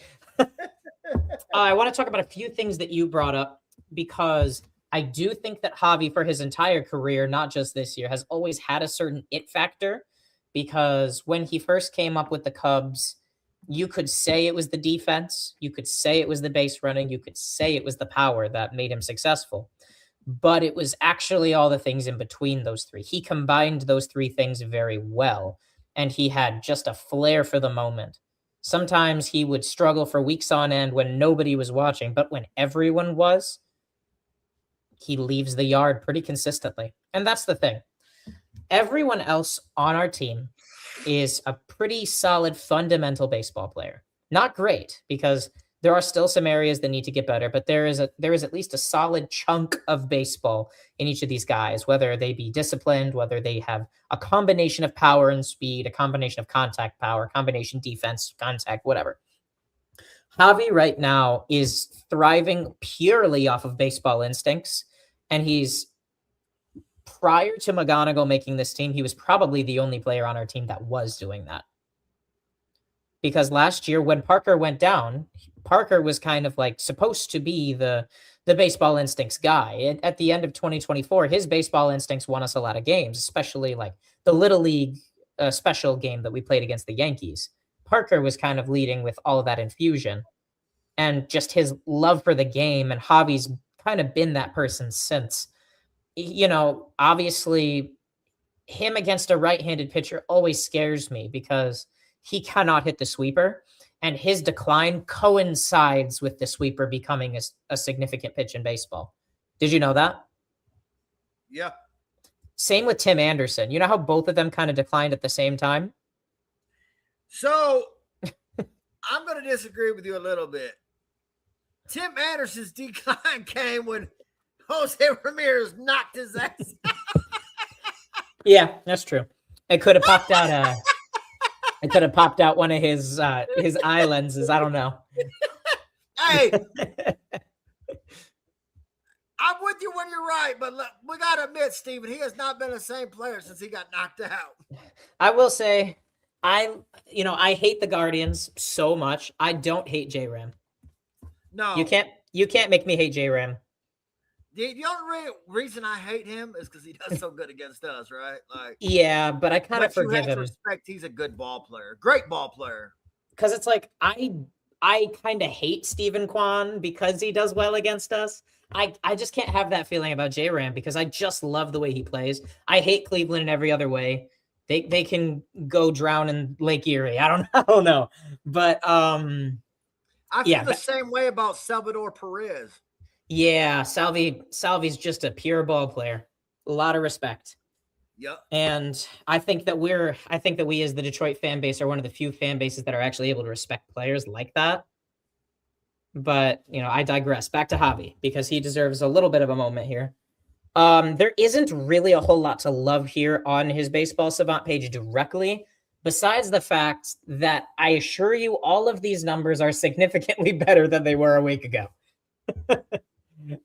I want to talk about a few things that you brought up, because I do think that Javi, for his entire career, not just this year, has always had a certain it factor, because when he first came up with the Cubs, you could say it was the defense, you could say it was the base running, you could say it was the power that made him successful. But it was actually all the things in between those three. He combined those three things very well, and he had just a flair for the moment. Sometimes he would struggle for weeks on end when nobody was watching, but when everyone was, he leaves the yard pretty consistently. And that's the thing. Everyone else on our team is a pretty solid fundamental baseball player. Not great, because there are still some areas that need to get better, but there is at least a solid chunk of baseball in each of these guys, whether they be disciplined, whether they have a combination of power and speed, a combination of contact power, combination defense, contact, whatever. Javi right now is thriving purely off of baseball instincts, and he's, prior to McGonigal making this team, he was probably the only player on our team that was doing that. Because last year when Parker went down, Parker was kind of like supposed to be the baseball instincts guy. At the end of 2024, his baseball instincts won us a lot of games, especially like the Little League special game that we played against the Yankees. Parker was kind of leading with all of that infusion, and just his love for the game, and Javi's kind of been that person since. Obviously, him against a right-handed pitcher always scares me, because he cannot hit the sweeper, and his decline coincides with the sweeper becoming a significant pitch in baseball. Did you know that? Yeah. Same with Tim Anderson. You know how both of them kind of declined at the same time? So I'm going to disagree with you a little bit. Tim Anderson's decline came when Jose Ramirez knocked his ass. Yeah, that's true. It could have popped out. It could have popped out one of his eye lenses. I don't know. Hey, I'm with you when you're right, but look, we got to admit, Steven, he has not been the same player since he got knocked out. I will say, I hate the Guardians so much. I don't hate J-Ram. No. You can't make me hate J-Ram. The only reason I hate him is because he does so good against us, right? Like, yeah, but I kind of forgive him. Respect, he's a good ball player, great ball player. Because it's like I kind of hate Steven Kwan because he does well against us. I just can't have that feeling about J-Ram because I just love the way he plays. I hate Cleveland in every other way. They can go drown in Lake Erie. I don't know, but I feel the same way about Salvador Perez. Yeah, Salvi's just a pure ball player. A lot of respect. Yep. And I think that we as the Detroit fan base are one of the few fan bases that are actually able to respect players like that. But, I digress. Back to Javi because he deserves a little bit of a moment here. There isn't really a whole lot to love here on his Baseball Savant page directly, besides the fact that I assure you all of these numbers are significantly better than they were a week ago.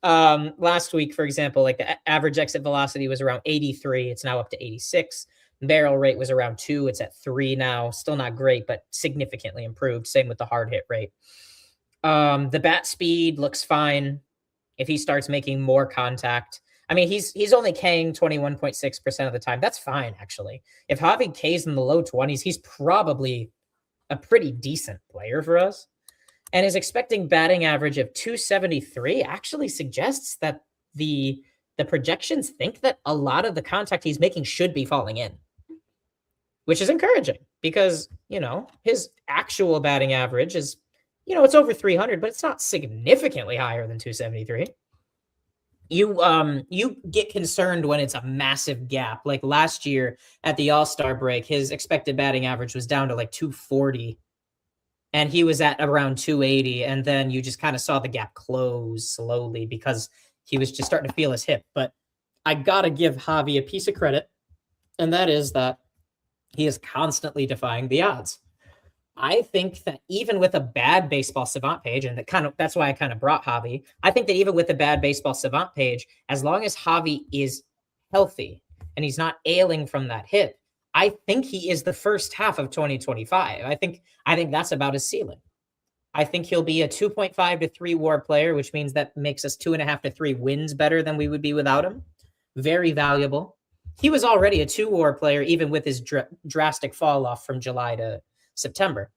Last week, for example, like the average exit velocity was around 83. It's now up to 86. Barrel rate was around 2. It's at 3 now. Still not great, but significantly improved. Same with the hard hit rate. The bat speed looks fine. If he starts making more contact, I mean, he's only K'ing 21.6% of the time. That's fine, actually. If Javi K's in the low 20s, he's probably a pretty decent player for us. And his expecting batting average of 273 actually suggests that the projections think that a lot of the contact he's making should be falling in, which is encouraging because, his actual batting average is, it's over 300, but it's not significantly higher than 273. You get concerned when it's a massive gap. Like last year at the All-Star break, his expected batting average was down to like 240. And he was at around 280. And then you just kind of saw the gap close slowly because he was just starting to feel his hip. But I got to give Javi a piece of credit. And that is that he is constantly defying the odds. I think that even with a bad Baseball Savant page, and that's why I kind of brought Javi. I think that even with a bad Baseball Savant page, as long as Javi is healthy and he's not ailing from that hip, I think he is the first half of 2025. I think that's about his ceiling. I think he'll be a 2.5 to 3 WAR player, which means that makes us 2.5 to 3 wins better than we would be without him. Very valuable. He was already a 2 WAR player, even with his drastic fall off from July to September.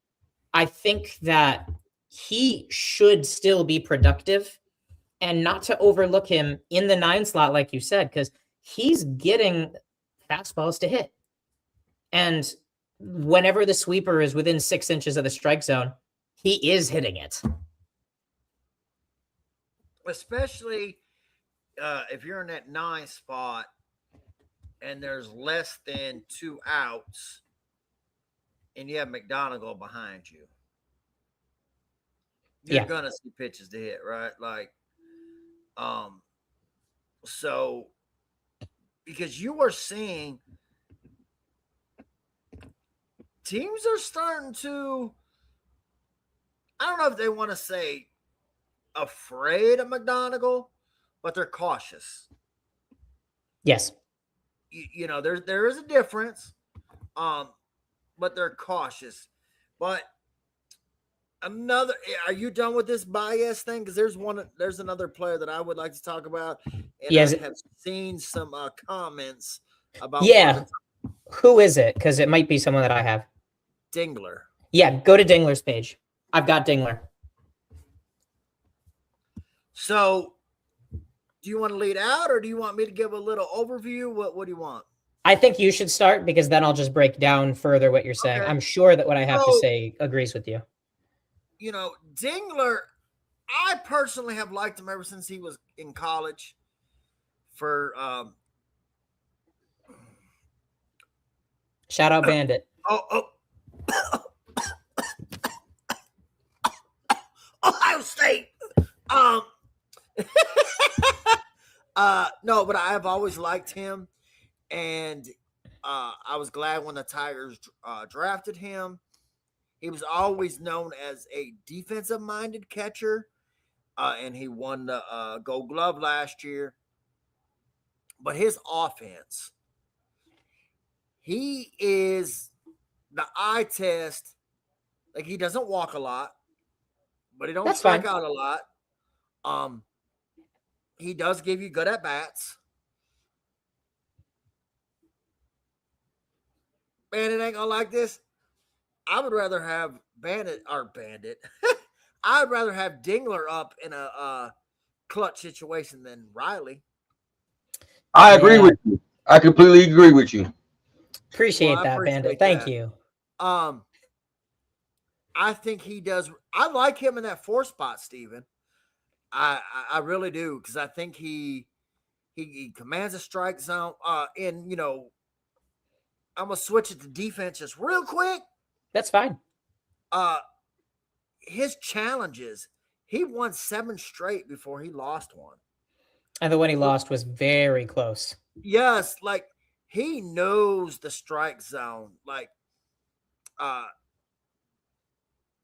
I think that he should still be productive and not to overlook him in the 9 slot, like you said, because he's getting fastballs to hit. And whenever the sweeper is within 6 inches of the strike zone, he is hitting it. Especially if you're in that 9 spot and there's less than 2 outs and you have McDonough behind you. You're going to see pitches to hit, right? Like, so because you are seeing teams are starting to, I don't know if they want to say afraid of McDonough, but they're cautious. Yes. There is a difference, but they're cautious. But are you done with this bias thing? Because there's another player that I would like to talk about, and I have seen some comments about. Yeah, who is it? Because it might be someone that I have. Dingler. Yeah, go to Dingler's page. I've got Dingler. So, do you want to lead out, or do you want me to give a little overview? What do you want? I think you should start because then I'll just break down further what you're saying. Okay. I'm sure that what I have to say agrees with you. Dingler, I personally have liked him ever since he was in college. For shout out Bandit. Ohio State. No, but I've always liked him, and I was glad when the Tigers drafted him. He was always known as a defensive minded catcher, and he won the Gold Glove last year. But his offense, he is the eye test. Like he doesn't walk a lot, but he don't That's strike fine. out a lot. Um, he does give you good at bats. Man, it ain't gonna like this. I would rather have Bandit. I'd rather have Dingler up in a clutch situation than Riley. I agree Yeah, with you. I completely agree with you. Well, appreciate I that, Bandit. appreciate Thank that. you. Um, I think he does. I like him in that 4 spot, Steven. I really do because I think he commands a strike zone. And I'm gonna switch it to defense just real quick. That's fine. Uh, his challenges. He won 7 straight before he lost one. And the one he lost was very close. Yes, like he knows the strike zone. Like, uh,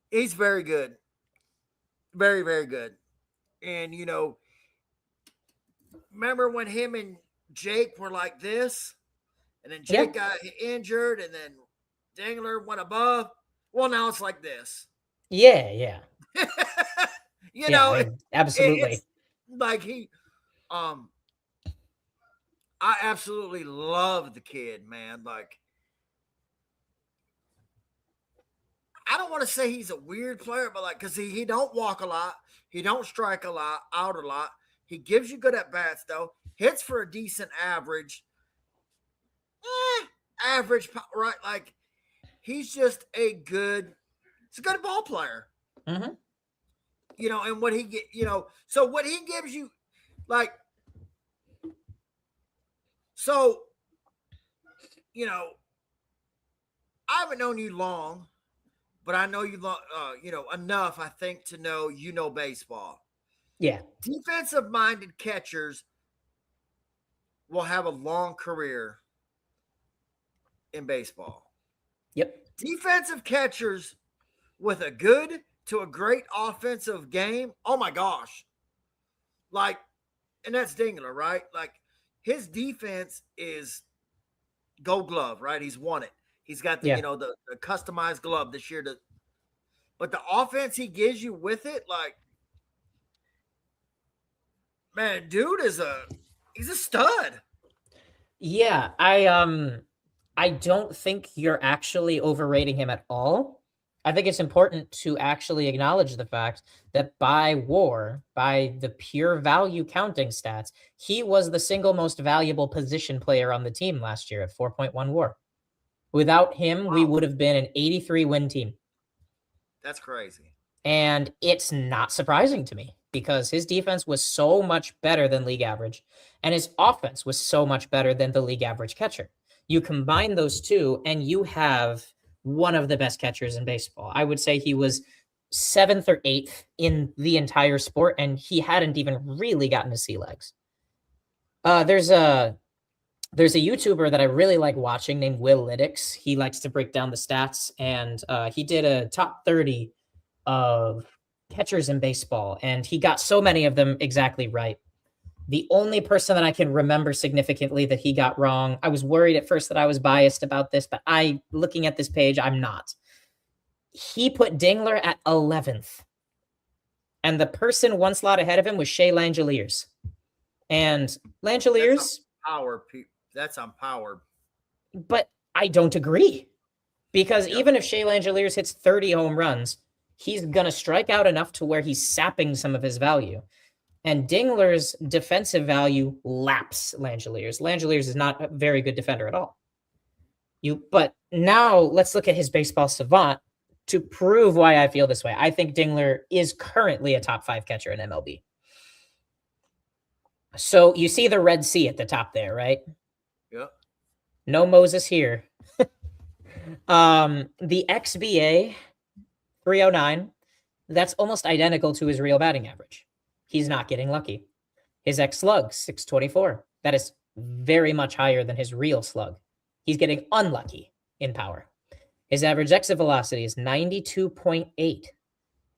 he's very good, very very good. And remember when him and Jake were like this, and then Jake got injured, and then Dangler went above. Well, now it's like this. Yeah. you Yeah, know, absolutely. it's like I absolutely love the kid, man. Like, I don't want to say he's a weird player, but like, cause he don't walk a lot, he don't strike a lot, out a lot. He gives you good at bats though. Hits for a decent average. Average, right? Like, he's just he's a good ball player. Mm-hmm. And what he get, so what he gives you, like, so, I haven't known you long, but I know you, enough, I think, to know baseball. Yeah. Defensive minded catchers will have a long career in baseball. Yep. Defensive catchers with a good to a great offensive game. Oh my gosh. Like, and that's Dingler, right? Like, his defense is Gold Glove, right? He's won it. He's got the the customized glove this year. But the offense he gives you with it, like, man, dude he's a stud. Yeah, I don't think you're actually overrating him at all. I think it's important to actually acknowledge the fact that by WAR, by the pure value counting stats, he was the single most valuable position player on the team last year at 4.1 WAR. Without him, we would have been an 83 win team. That's crazy. And it's not surprising to me because his defense was so much better than league average, and his offense was so much better than the league average catcher. You combine those two, and you have one of the best catchers in baseball. I would say he was 7th or 8th in the entire sport, and he hadn't even really gotten to sea legs. There's a YouTuber that I really like watching named Will Lytics. He likes to break down the stats, and he did a top 30 of catchers in baseball, and he got so many of them exactly right. The only person that I can remember significantly that he got wrong, I was worried at first that I was biased about this, but looking at this page, I'm not. He put Dingler at 11th, and the person one slot ahead of him was Shea Langeliers. And Langeliers... That's on power. But I don't agree. Because even if Shea Langeliers hits 30 home runs, he's going to strike out enough to where he's sapping some of his value. And Dingler's defensive value laps Langeliers. Langeliers is not a very good defender at all. But now let's look at his baseball savant to prove why I feel this way. I think Dingler is currently a top 5 catcher in MLB. So you see the red C at the top there, right? Yeah. No Moses here. The XBA 309, that's almost identical to his real batting average. He's not getting lucky. His X slug, 624. That is very much higher than his real slug. He's getting unlucky in power. His average exit velocity is 92.8.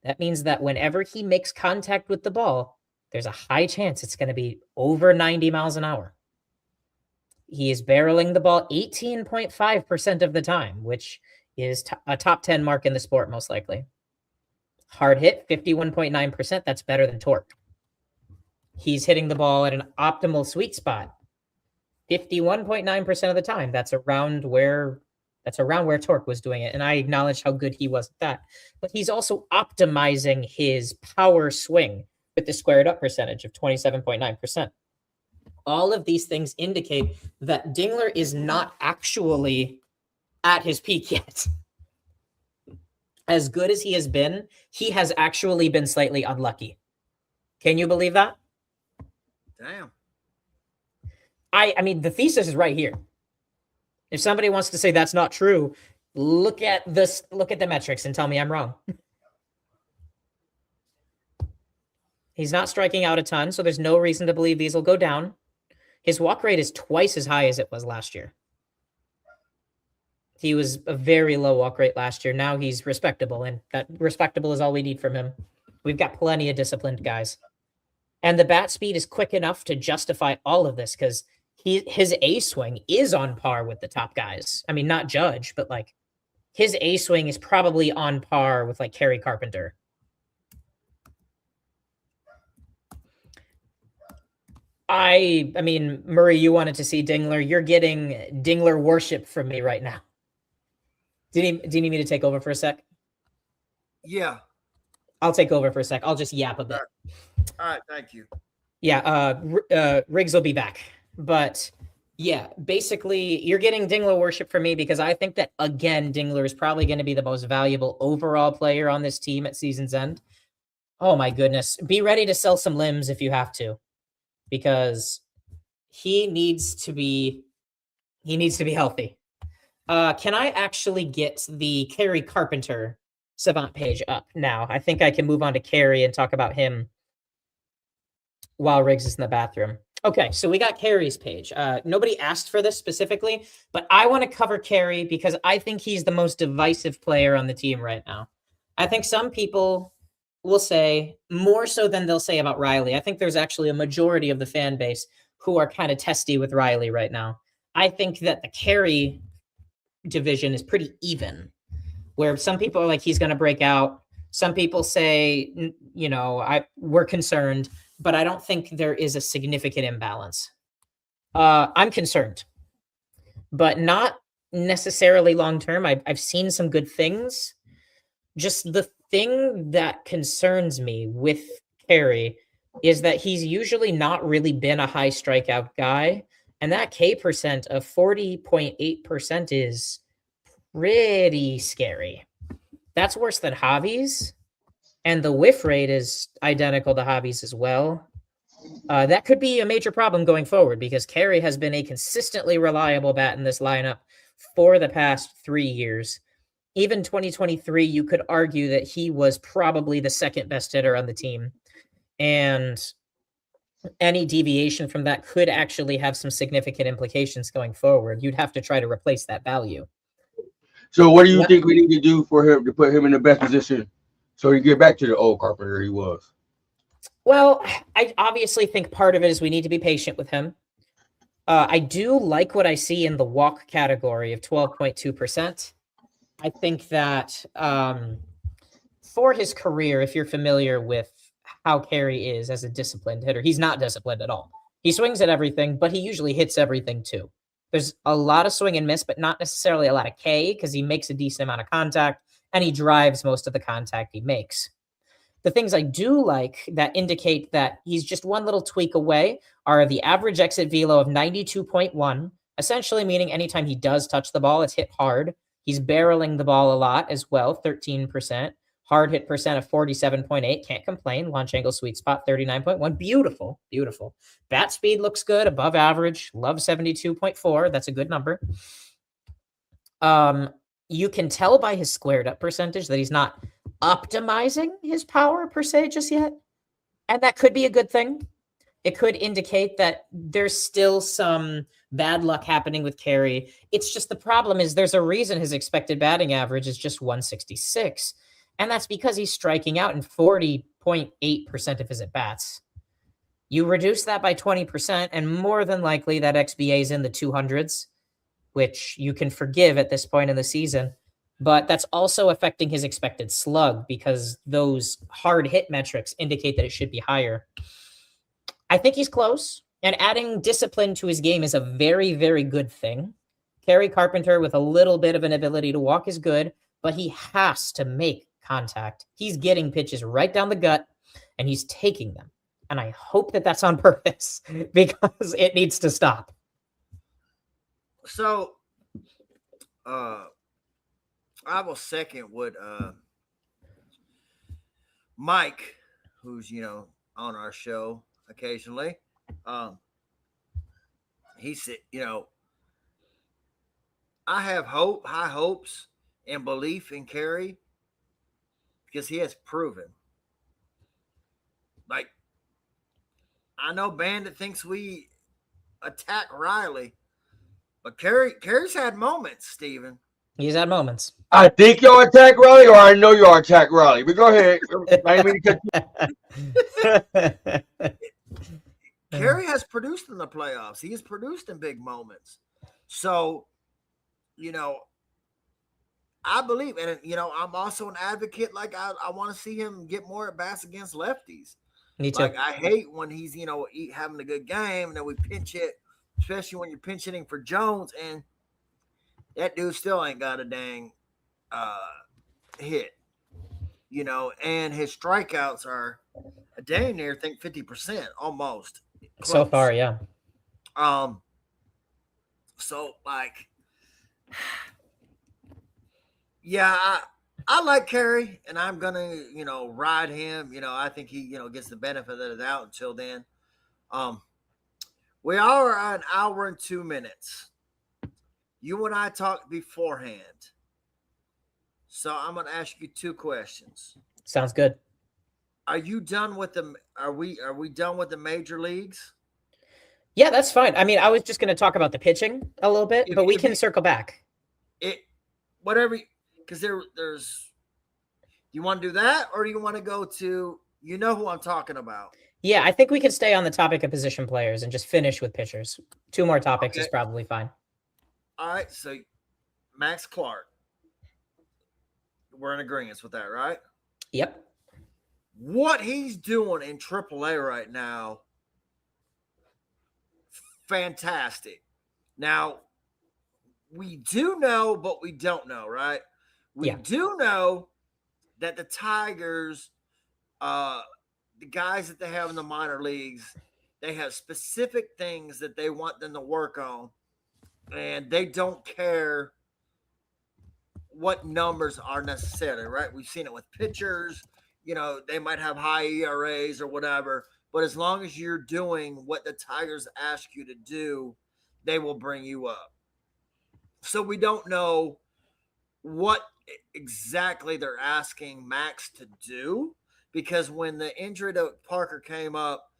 That means that whenever he makes contact with the ball, there's a high chance it's going to be over 90 miles an hour. He is barreling the ball 18.5% of the time, which is a top 10 mark in the sport, most likely. Hard hit, 51.9%. That's better than torque. He's hitting the ball at an optimal sweet spot, 51.9% of the time. That's around where torque was doing it. And I acknowledge how good he was at that. But he's also optimizing his power swing with the squared up percentage of 27.9%. All of these things indicate that Dingler is not actually at his peak yet. As good as he has actually been slightly unlucky. Can you believe that? Damn. I mean, the thesis is right here. If somebody wants to say that's not true, look at the metrics and tell me I'm wrong. He's not striking out a ton, so there's no reason to believe these will go down. His walk rate is twice as high as it was last year. He was a very low walk rate last year. Now he's respectable, and that respectable is all we need from him. We've got plenty of disciplined guys. And the bat speed is quick enough to justify all of this because his A swing is on par with the top guys. I mean, not Judge, but like his A swing is probably on par with like Kerry Carpenter. I mean, Murray, you wanted to see Dingler. You're getting Dingler worship from me right now. Do you need me to take over for a sec? Yeah. I'll take over for a sec. I'll just yap a bit. All right. Thank you. Yeah. Riggs will be back. But yeah, basically, you're getting Dingler worship from me because I think that, again, Dingler is probably going to be the most valuable overall player on this team at season's end. Oh, my goodness. Be ready to sell some limbs if you have to. Because he needs to be healthy. Can I actually get the Kerry Carpenter Savant page up now? I think I can move on to Kerry and talk about him while Riggs is in the bathroom. Okay, so we got Kerry's page. Nobody asked for this specifically, but I want to cover Kerry because I think he's the most divisive player on the team right now. I think some people will say more so than they'll say about Riley. I think there's actually a majority of the fan base who are kind of testy with Riley right now. I think that the Kerry division is pretty even, where some people are like, he's going to break out. Some people say, we're concerned, but I don't think there is a significant imbalance. I'm concerned, but not necessarily long-term. I've seen some good things. Just the thing that concerns me with Kerry is that he's usually not really been a high strikeout guy. And that K percent of 40.8% is pretty scary. That's worse than Javi's. And the whiff rate is identical to Javi's as well. That could be a major problem going forward because Kerry has been a consistently reliable bat in this lineup for the past 3 years. Even 2023, you could argue that he was probably the second best hitter on the team. And any deviation from that could actually have some significant implications going forward. You'd have to try to replace that value. So what do you think we need to do for him to put him in the best position so he get back to the old Carpenter he was? Well, I obviously think part of it is we need to be patient with him. I do like what I see in the walk category of 12.2%. I think that for his career, if you're familiar with how Kerry is as a disciplined hitter, he's not disciplined at all. He swings at everything, but he usually hits everything too. There's a lot of swing and miss, but not necessarily a lot of K because he makes a decent amount of contact and he drives most of the contact he makes. The things I do like that indicate that he's just one little tweak away are the average exit velo of 92.1, essentially meaning anytime he does touch the ball, it's hit hard. He's barreling the ball a lot as well, 13%. Hard hit percent of 47.8. Can't complain. Launch angle sweet spot, 39.1. Beautiful, beautiful. Bat speed looks good, above average. Love 72.4. That's a good number. You can tell by his squared up percentage that he's not optimizing his power per se just yet. And that could be a good thing. it could indicate that there's still some bad luck happening with Carey. It's just the problem is there's a reason his expected batting average is just 166. And that's because he's striking out in 40.8% of his at-bats. You reduce that by 20%, and more than likely that XBA is in the 200s, which you can forgive at this point in the season. But that's also affecting his expected slug because those hard hit metrics indicate that it should be higher. I think he's close, and adding discipline to his game is a very, very good thing. Kerry Carpenter with a little bit of an ability to walk is good, but he has to make contact. He's getting pitches right down the gut, and he's taking them. And I hope that that's on purpose because it needs to stop. So, I will second what Mike, who's on our show occasionally, he said, I have high hopes and belief in Kerry because he has proven. Like, I know Bandit thinks we attack Riley, but Kerry's had moments, Steven. He's had moments. I think y'all attack Raleigh, or I know y'all attack Raleigh. But go ahead. I mean, Kerry has produced in the playoffs. He has produced in big moments. So, I believe, and I'm also an advocate. Like I want to see him get more at bats against lefties. Me too. Like I hate when he's having a good game, and then we pinch it, especially when you're pinch hitting for Jones, and that dude still ain't got a dang hit. And his strikeouts are a dang near, I think 50% almost. Close. So far, yeah. So like. Yeah, I like Kerry, and I'm gonna, ride him. I think he, gets the benefit of the doubt until then. We are an hour and 2 minutes. You and I talked beforehand, so I'm gonna ask you 2 questions. Sounds good. Are you done with the? Are we done with the major leagues? Yeah, that's fine. I mean, I was just gonna talk about the pitching a little bit, but we can circle back. Whatever. Because there's, you want to do that, or do you want to go to, who I'm talking about? Yeah, I think we can stay on the topic of position players and just finish with pitchers. 2 more topics is probably fine. All right, so Max Clark, we're in agreement with that, right? Yep. What he's doing in AAA right now, fantastic. Now, we do know, but we don't know, right? We do know that the Tigers, the guys that they have in the minor leagues, they have specific things that they want them to work on, and they don't care what numbers are necessary, right? We've seen it with pitchers. They might have high ERAs or whatever, but as long as you're doing what the Tigers ask you to do, they will bring you up. So we don't know what exactly they're asking Max to do, because when the injury to Parker came up,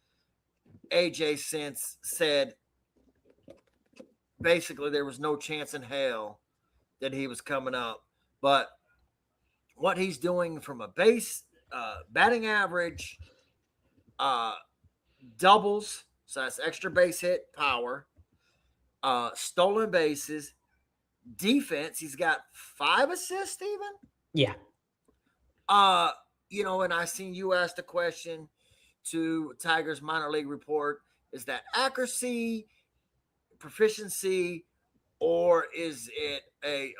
AJ said basically there was no chance in hell that he was coming up. But what he's doing from a base batting average, doubles, so that's extra base hit power, stolen bases, defense, he's got 5 assists, Steven? Yeah. And I seen you ask the question to Tigers minor league report, is that accuracy, proficiency, or is it a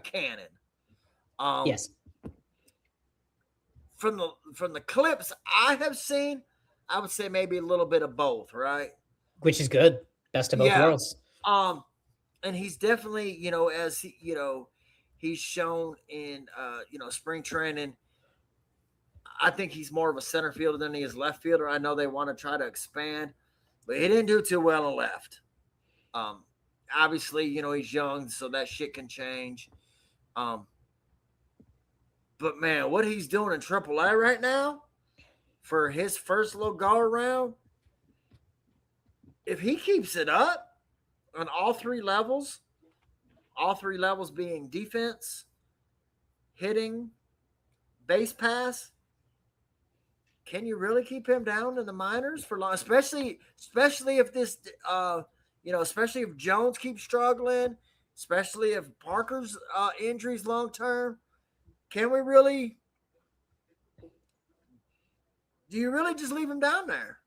cannon? Yes. From the clips I have seen, I would say maybe a little bit of both, right? Which is good. Best of both worlds. And he's definitely, as he, he's shown in, spring training. I think he's more of a center fielder than he is left fielder. I know they want to try to expand, but he didn't do too well in left. Obviously, he's young, so that shit can change. But man, what he's doing in AAA right now for his first little go around, if he keeps it up on all three levels being defense, hitting, base pass, can you really keep him down in the minors for long? Especially if this, especially if Jones keeps struggling, especially if Parker's injuries long term. Can we really? Do you really just leave him down there?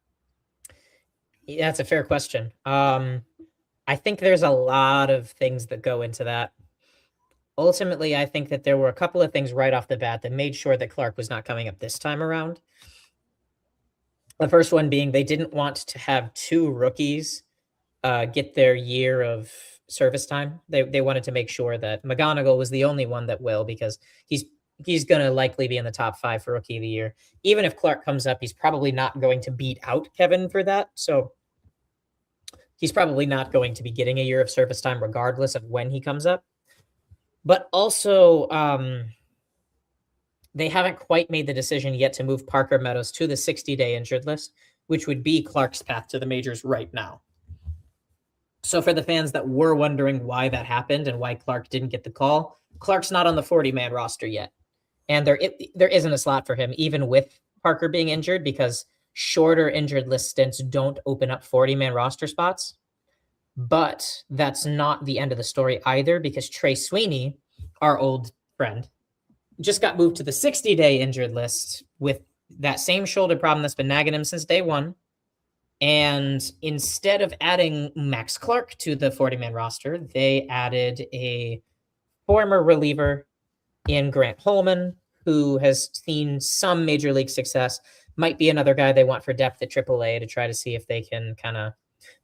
Yeah, that's a fair question. I think there's a lot of things that go into that. Ultimately, I think that there were a couple of things right off the bat that made sure that Clark was not coming up this time around. The first one being they didn't want to have two rookies get their year of service time. They wanted to make sure that McGonigal was the only one that will, because he's going to likely be in the top 5 for rookie of the year. Even if Clark comes up, he's probably not going to beat out Kevin for that. So he's probably not going to be getting a year of service time regardless of when he comes up. But also, they haven't quite made the decision yet to move Parker Meadows to the 60-day injured list, which would be Clark's path to the majors right now. So for the fans that were wondering why that happened and why Clark didn't get the call, Clark's not on the 40-man roster yet. And there isn't a slot for him, even with Parker being injured, because shorter injured list stints don't open up 40-man roster spots. But that's not the end of the story either, because Trey Sweeney, our old friend, just got moved to the 60-day injured list with that same shoulder problem that's been nagging him since day one. And instead of adding Max Clark to the 40-man roster, they added a former reliever in Grant Holman, who has seen some major league success. Might be another guy they want for depth at AAA to try to see if they can kind of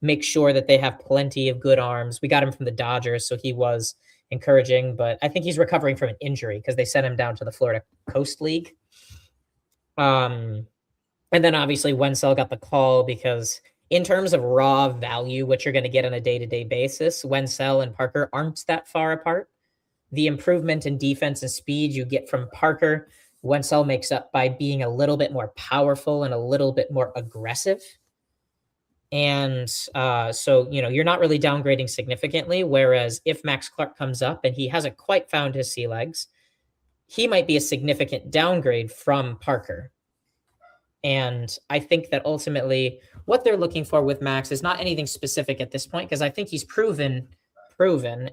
make sure that they have plenty of good arms. We got him from the Dodgers, so he was encouraging, but I think he's recovering from an injury because they sent him down to the Florida Coast League. And then obviously Wenzel got the call because in terms of raw value, what you're going to get on a day-to-day basis, Wenzel and Parker aren't that far apart. The improvement in defense and speed you get from Parker, Wenzel makes up by being a little bit more powerful and a little bit more aggressive. And so, you're not really downgrading significantly. Whereas if Max Clark comes up and he hasn't quite found his sea legs, he might be a significant downgrade from Parker. And I think that ultimately what they're looking for with Max is not anything specific at this point, because I think he's proven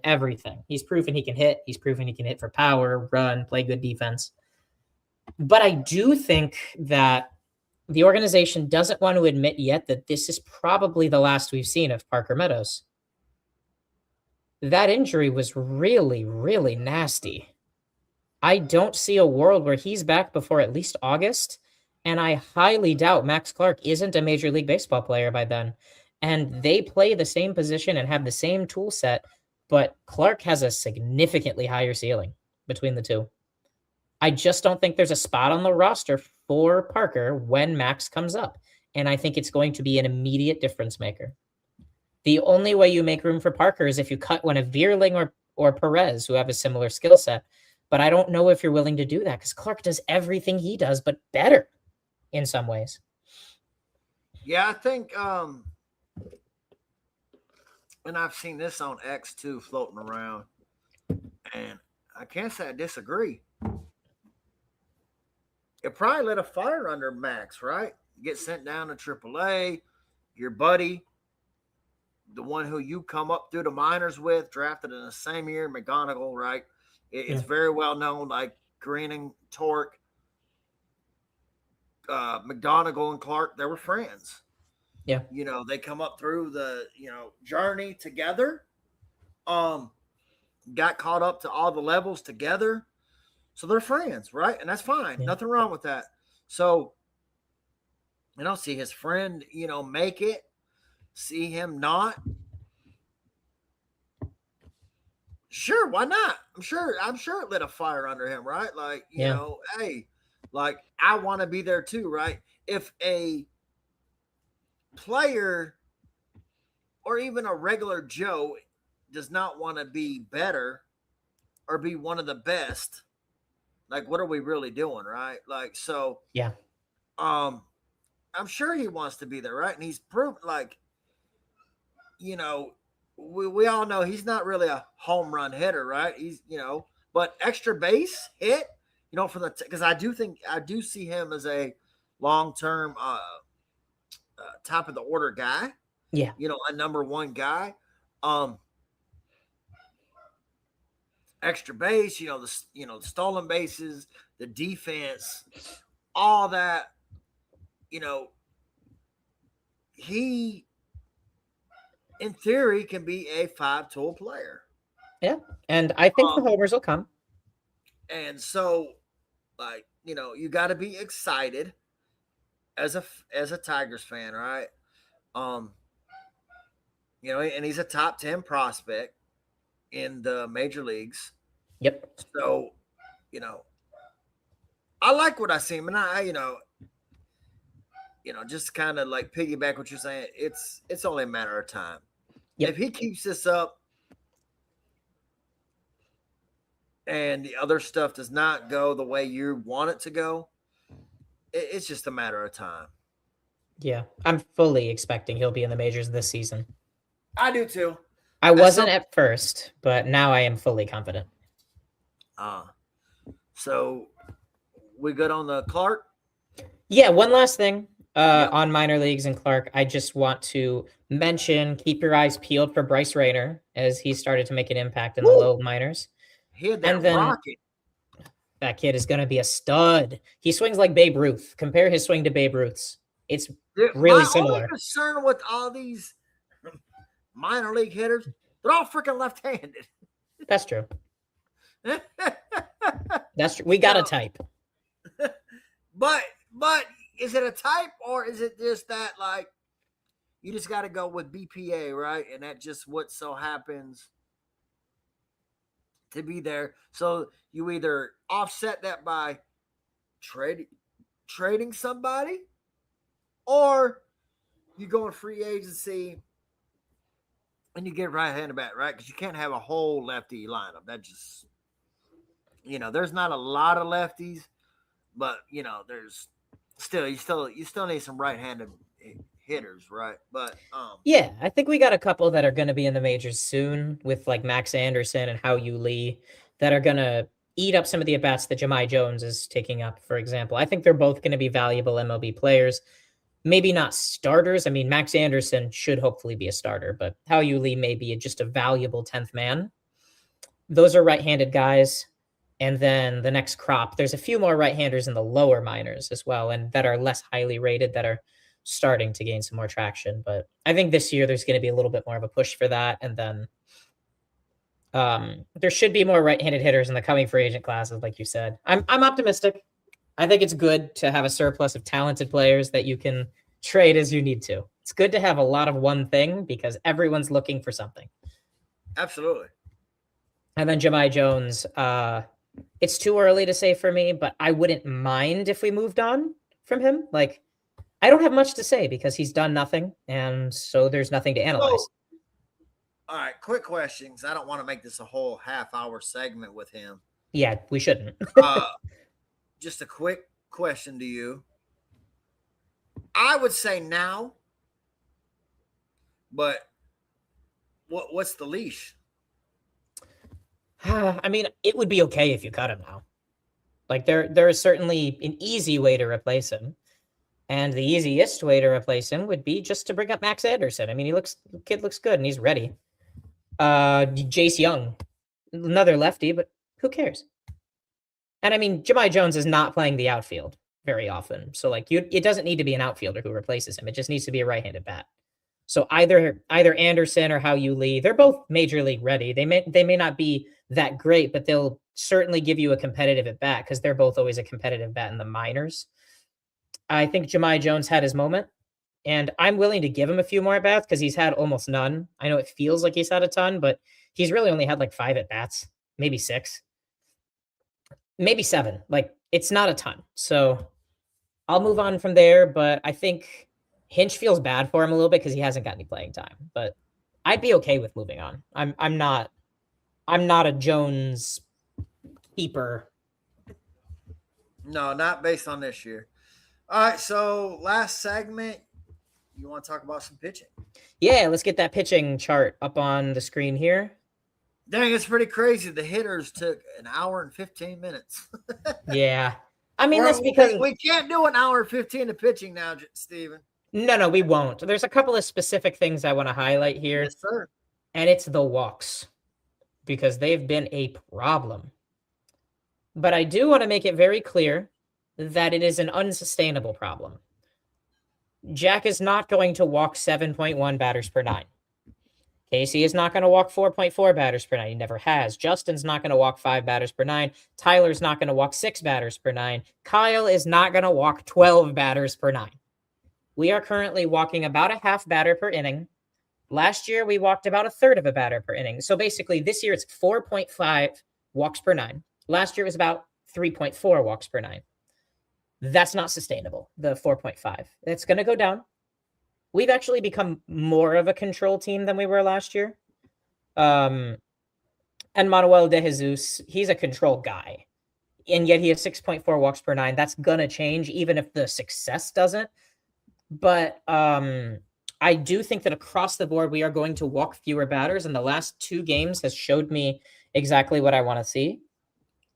everything. He's proven he can hit. He's proven he can hit for power, run, play good defense. But I do think that the organization doesn't want to admit yet that this is probably the last we've seen of Parker Meadows. That injury was really, really nasty. I don't see a world where he's back before at least August. And I highly doubt Max Clark isn't a Major League Baseball player by then. And they play the same position and have the same tool set, but Clark has a significantly higher ceiling between the two. I just don't think there's a spot on the roster for Parker when Max comes up. And I think it's going to be an immediate difference maker. The only way you make room for Parker is if you cut one of Vierling or Perez, who have a similar skill set. But I don't know if you're willing to do that because Clark does everything he does, but better in some ways. Yeah, I think, and I've seen this on X too, floating around, and I can't say I disagree. It probably lit a fire under Max, right? You get sent down to AAA, your buddy, the one who you come up through the minors with, drafted in the same year, McGonigal, right? It's very well known, like Greening, Torque, McGonigal and Clark, they were friends. Yeah. They come up through the, journey together. Got caught up to all the levels together. So they're friends, right? And that's fine. Yeah. Nothing wrong with that. So, see his friend, make it, see him not. Sure, why not? I'm sure it lit a fire under him, right? Like, hey, like I want to be there too, right? If a player or even a regular Joe does not want to be better or be one of the best, like what are we really doing, right? Like, so yeah. I'm sure he wants to be there, right? And he's proven, like, we all know he's not really a home run hitter, right? He's but extra base hit, from the because I do see him as a long term top of the order guy. Yeah. A number one guy. Um, extra base, the stolen bases, the defense, all that. He in theory can be a 5-tool player. Yeah, and I think the homers will come. And so, you got to be excited as a Tigers fan, right? And he's a top 10 prospect in the major leagues. Yep. So, I like what I see him, and just kind of like piggyback what you're saying. It's only a matter of time. Yep. If he keeps this up and the other stuff does not go the way you want it to go, it's just a matter of time. Yeah, I'm fully expecting he'll be in the majors this season. I do too. I wasn't at first, but now I am fully confident. So we good on the Clark? Yeah, one last thing on minor leagues and Clark. I just want to mention, keep your eyes peeled for Bryce Rayner as he started to make an impact in the low minors. He had that rocket. That kid is going to be a stud. He swings like Babe Ruth. Compare his swing to Babe Ruth's. It's really similar. My only concern with all these minor league hitters, they're all freaking left-handed. That's true. That's true. We got a type. But is it a type, or is it just that like you just got to go with BPA, right? And that just what so happens to be there. So you either offset that by trading somebody, or you go in free agency and you get right-handed bat, right? Because you can't have a whole lefty lineup. That just, there's not a lot of lefties, but there's you still need some right-handed hitters, right? But yeah, I think we got a couple that are going to be in the majors soon with like Max Anderson and Hao-Yu Lee that are going to eat up some of the at-bats that Jahmai Jones is taking up, for example. I think they're both going to be valuable MLB players. Maybe not starters. I mean, Max Anderson should hopefully be a starter, but Hao-Yu Lee may be just a valuable 10th man. Those are right-handed guys. And then the next crop, there's a few more right-handers in the lower minors as well, and that are less highly rated, that are starting to gain some more traction. But I think this year there's going to be a little bit more of a push for that. And then there should be more right-handed hitters in the coming free agent classes, like you said. I'm optimistic. I think it's good to have a surplus of talented players that you can trade as you need to. It's good to have a lot of one thing because everyone's looking for something. Absolutely. And then Jahmai Jones, it's too early to say for me, but I wouldn't mind if we moved on from him. Like, I don't have much to say because he's done nothing, and so there's nothing to analyze. All right, quick questions. I don't want to make this a whole half-hour segment with him. Yeah, we shouldn't. Just a quick question to you. I would say now, but what's the leash? I mean, it would be okay if you cut him now. Like there is certainly an easy way to replace him. And the easiest way to replace him would be just to bring up Max Anderson. I mean, the kid looks good and he's ready. Jace Young, another lefty, but who cares? And I mean, Jahmai Jones is not playing the outfield very often. So like it doesn't need to be an outfielder who replaces him. It just needs to be a right-handed bat. So either Anderson or Hao-Yu Lee, they're both major league ready. They may not be that great, but they'll certainly give you a competitive at bat because they're both always a competitive bat in the minors. I think Jahmai Jones had his moment, and I'm willing to give him a few more at bats because he's had almost none. I know it feels like he's had a ton, but he's really only had like 5 at bats, maybe 6, maybe 7. Like it's not a ton. So I'll move on from there, but I think Hinch feels bad for him a little bit because he hasn't got any playing time, but I'd be okay with moving on. I'm not a Jones keeper. No, not based on this year. All right, so last segment, you want to talk about some pitching? Yeah, let's get that pitching chart up on the screen here. Dang, it's pretty crazy. The hitters took an hour and 15 minutes. Yeah. I mean, that's because we can't do an hour and 15 of pitching now, Steven. No, we won't. There's a couple of specific things I want to highlight here. Yes, sir. And it's the walks, because they've been a problem. But I do want to make it very clear that it is an unsustainable problem. Jack is not going to walk 7.1 batters per nine. Casey is not going to walk 4.4 batters per nine. He never has. Justin's not going to walk 5 batters per nine. Tyler's not going to walk 6 batters per nine. Kyle is not going to walk 12 batters per nine. We are currently walking about a half batter per inning. Last year, we walked about a third of a batter per inning. So basically, this year it's 4.5 walks per nine. Last year it was about 3.4 walks per nine. That's not sustainable, the 4.5. It's going to go down. We've actually become more of a control team than we were last year. And Manuel de Jesus, he's a control guy. And yet he has 6.4 walks per nine. That's going to change, even if the success doesn't. But I do think that across the board, we are going to walk fewer batters. And the last 2 games has showed me exactly what I want to see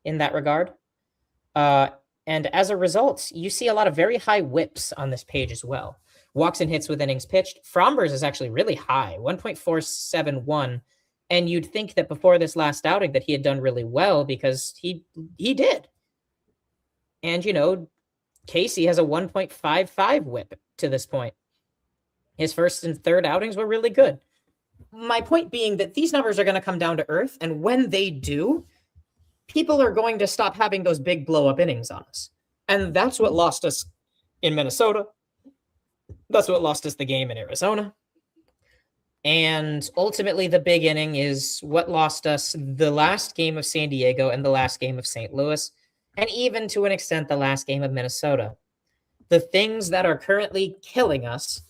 in that regard. And as a result, you see a lot of very high whips on this page as well. Walks and hits with innings pitched. Framber's is actually really high, 1.471. And you'd think that before this last outing that he had done really well, because he did. And, you know, Casey has a 1.55 whip to this point. His first and third outings were really good. My point being that these numbers are going to come down to earth. And when they do, people are going to stop having those big blow-up innings on us. And that's what lost us in Minnesota. That's what lost us the game in Arizona. And ultimately, the big inning is what lost us the last game of San Diego and the last game of St. Louis, and even to an extent, the last game of Minnesota. The things that are currently killing us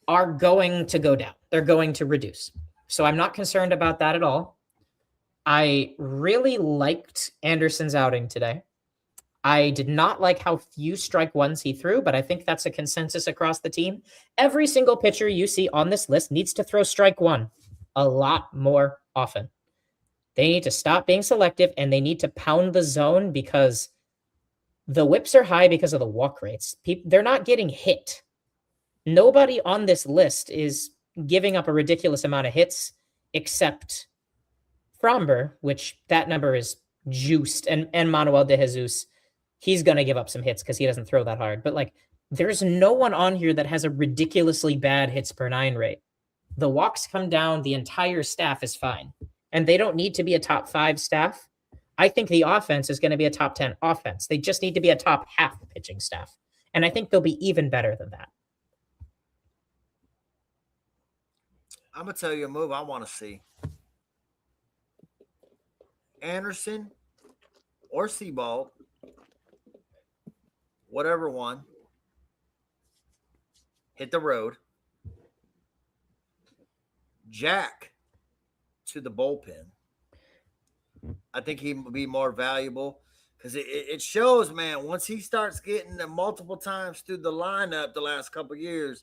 are going to go down. They're going to reduce. So I'm not concerned about that at all. I really liked Anderson's outing today. I did not like how few strike ones he threw, but I think that's a consensus across the team. Every single pitcher you see on this list needs to throw strike one a lot more often. They need to stop being selective, and they need to pound the zone, because the whips are high because of the walk rates. They're not getting hit. Nobody on this list is giving up a ridiculous amount of hits except Framber, which that number is juiced, and Manuel de Jesus. He's going to give up some hits because he doesn't throw that hard. But, like, there's no one on here that has a ridiculously bad hits per nine rate. The walks come down. The entire staff is fine. And they don't need to be a top 5 staff. I think the offense is going to be a top 10 offense. They just need to be a top half pitching staff. And I think they'll be even better than that. I'm going to tell you a move I want to see. Anderson or Seabald, whatever one, hit the road. Jack to the bullpen. I think he would be more valuable, because it shows, man, once he starts getting them multiple times through the lineup the last couple of years,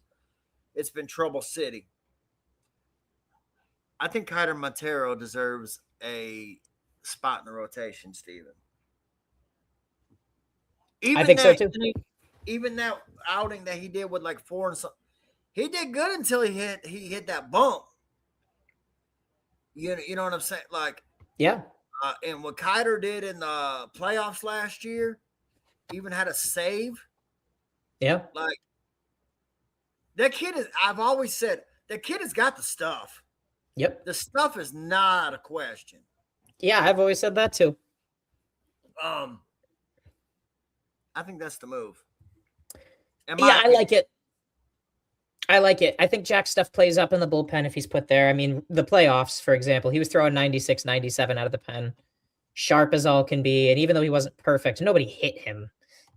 it's been trouble city. I think Kiter Montero deserves a spot in the rotation, Steven. I think so too. Even that outing that he did with like 4 and something, he did good until he hit that bump. You know what I'm saying? Like, yeah. And what Kiter did in the playoffs last year, even had a save. Yeah. Like, that kid is, I've always said, that kid has got the stuff. Yep. The stuff is not a question. Yeah, I've always said that too. I think that's the move. I like it. I think Jack's stuff plays up in the bullpen if he's put there. I mean, the playoffs, for example, he was throwing 96, 97 out of the pen. Sharp as all can be. And even though he wasn't perfect, nobody hit him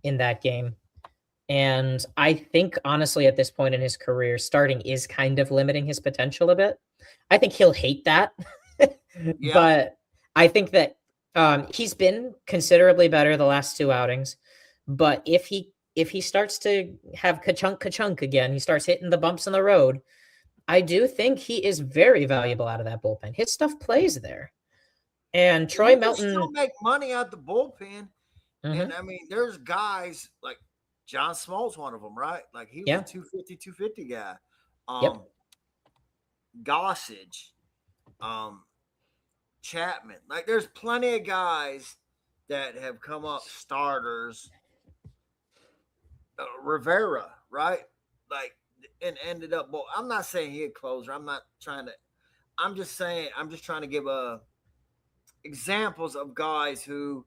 in that game. And I think, honestly, at this point in his career, starting is kind of limiting his potential a bit. I think he'll hate that. Yeah. But I think that he's been considerably better the last 2 outings. But if he if he starts to have ka-chunk again, he starts hitting the bumps in the road, I do think he is very valuable out of that bullpen. His stuff plays there. And Troy You can Melton, still make money out the bullpen. Mhm. And I mean, there's guys like John Small's one of them, right? Like he was Yeah. a 250 guy. Yep. Gossage, Chapman. Like there's plenty of guys that have come up starters. Rivera, right? Like and ended up. Well, I'm not saying he a closer. I'm not trying to. I'm just saying. I'm just trying to give examples of guys who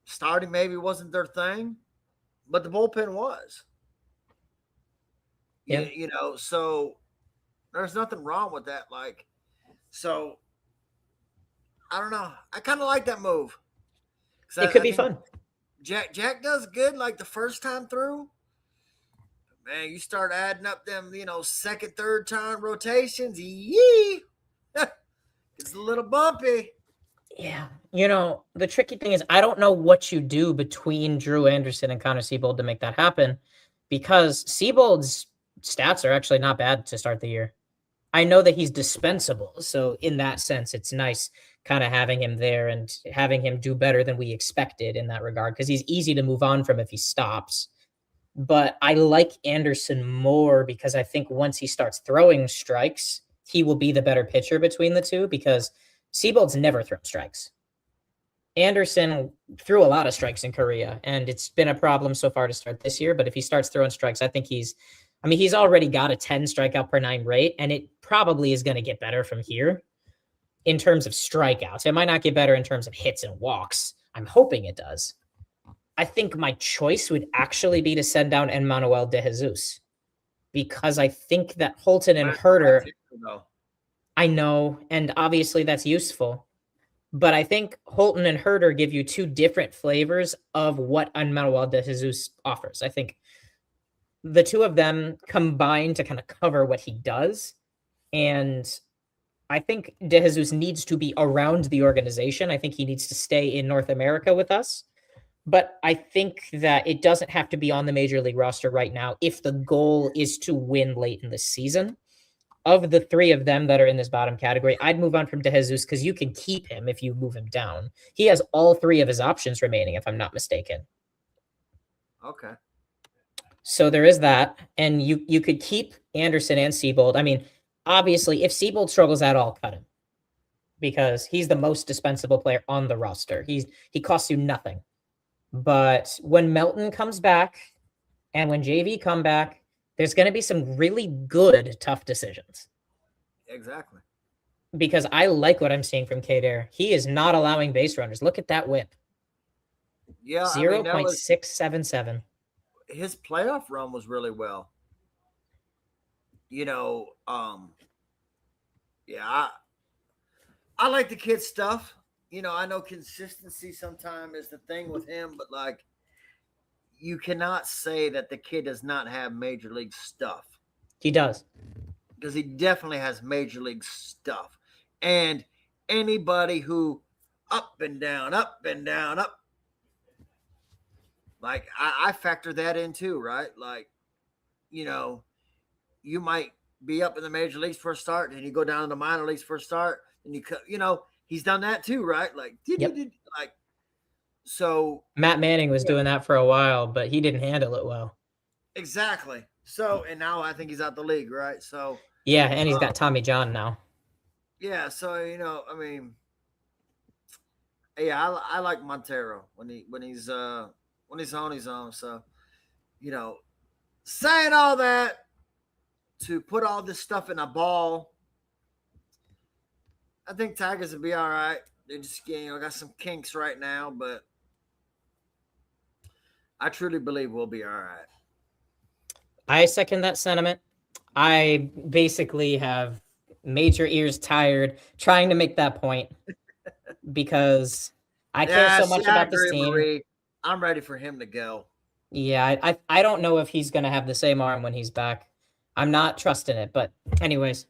starting maybe wasn't their thing, but the bullpen was. Yeah. You know, so there's nothing wrong with that. Like, so I don't know. I kind of like that move. It could be fun. Jack does good like the first time through. Man, you start adding up them, second, third time rotations. Yee, it's a little bumpy. Yeah. The tricky thing is I don't know what you do between Drew Anderson and Connor Siebold to make that happen, because Siebold's stats are actually not bad to start the year. I know that he's dispensable, so in that sense, it's nice kind of having him there and having him do better than we expected in that regard, because he's easy to move on from if he stops. But I like Anderson more because I think once he starts throwing strikes, he will be the better pitcher between the two, because Siebold's never thrown strikes. Anderson threw a lot of strikes in Korea, and it's been a problem so far to start this year. But if he starts throwing strikes, I think he's already got a 10 strikeout per 9 rate, and it probably is going to get better from here in terms of strikeouts. It might not get better in terms of hits and walks. I'm hoping it does. I think my choice would actually be to send down Emmanuel De Jesus, because I think that Holton and Herter, I know, and obviously that's useful, but I think Holton and Herter give you two different flavors of what Emmanuel De Jesus offers. I think the two of them combine to kind of cover what he does. And I think De Jesus needs to be around the organization. I think he needs to stay in North America with us. But I think that it doesn't have to be on the major league roster right now if the goal is to win late in the season. Of the three of them that are in this bottom category, I'd move on from De Jesus because you can keep him if you move him down. He has all three of his options remaining, if I'm not mistaken. Okay. So there is that. And you could keep Anderson and Siebold. I mean, obviously, if Siebold struggles at all, cut him, because he's the most dispensable player on the roster. He costs you nothing. But when Melton comes back and when JV come back, there's going to be some really good, tough decisions. Exactly. Because I like what I'm seeing from Kader. He is not allowing base runners. Look at that whip. Yeah. 0.677. His playoff run was really well. Yeah, I like the kid stuff. I know consistency sometimes is the thing with him, but like, you cannot say that the kid does not have major league stuff. He does. Because he definitely has major league stuff. And anybody who up and down, up, like I factor that in too, right? Like, you might be up in the major leagues for a start, and you go down in the minor leagues for a start, and he's done that too, right? Like, like, so Matt Manning was doing that for a while, but he didn't handle it well. Exactly. So, and now I think he's out the league, right? So yeah, and he's got Tommy John now. Yeah, so I mean, yeah, I like Montero when he's on his own. So, saying all that to put all this stuff in a ball, I think Tigers will be all right. They just got some kinks right now, but I truly believe we'll be all right. I second that sentiment. I basically have major ears tired trying to make that point because I care so much about this team. Marie. I'm ready for him to go. Yeah, I don't know if he's going to have the same arm when he's back. I'm not trusting it, but anyways.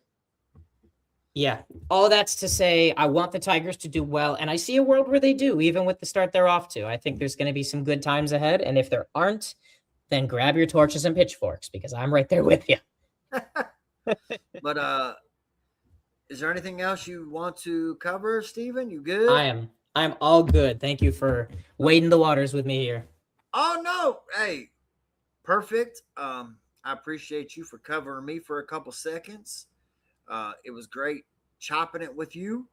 Yeah, all that's to say, I want the Tigers to do well, and I see a world where they do, even with the start they're off to. I think there's going to be some good times ahead, and if there aren't, then grab your torches and pitchforks because I'm right there with you. But is there anything else you want to cover, Steven? You good? I'm all good. Thank you for wading the waters with me here. Oh no, hey, perfect. I appreciate you for covering me for a couple seconds. It was great chopping it with you.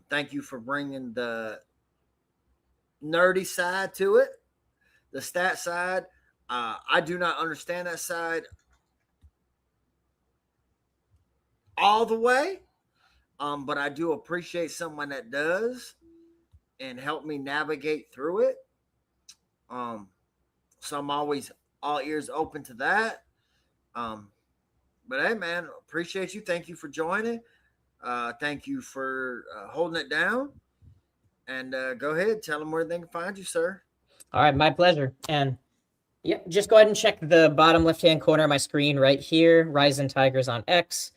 Thank you for bringing the nerdy side to it, the stat side. I do not understand that side all the way, but I do appreciate someone that does and help me navigate through it. Um, so I'm always all ears open to that. Um, but hey, man, appreciate you. Thank you for joining. Thank you for holding it down. And go ahead, tell them where they can find you, sir. All right, my pleasure. And yeah, just go ahead and check the bottom left-hand corner of my screen right here, Ryzen Tigers on X.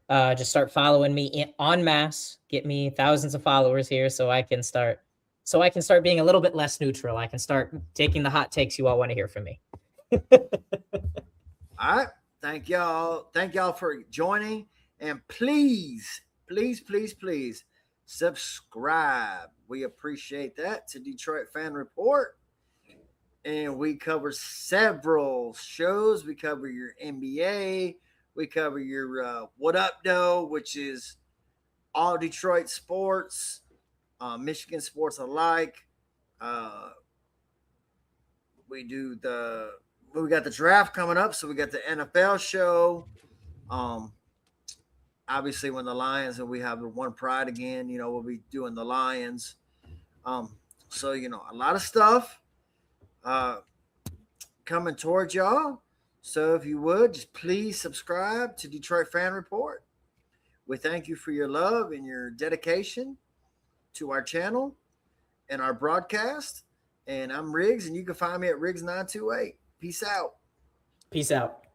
Just start following me en masse. Get me thousands of followers here so I can start being a little bit less neutral. I can start taking the hot takes you all want to hear from me. All right. Thank y'all. Thank y'all for joining. And please, please, please, please subscribe. We appreciate that to Detroit Fan Report. And we cover several shows. We cover your NBA. We cover your What Up Doe, which is all Detroit sports, Michigan sports alike. We got the draft coming up, so we got the NFL show. Obviously, when the Lions and we have the One Pride again, we'll be doing the Lions. So a lot of stuff coming towards y'all. So if you would, just please subscribe to Detroit Fan Report. We thank you for your love and your dedication to our channel and our broadcast. And I'm Riggs, and you can find me at Riggs928. Peace out. Peace out.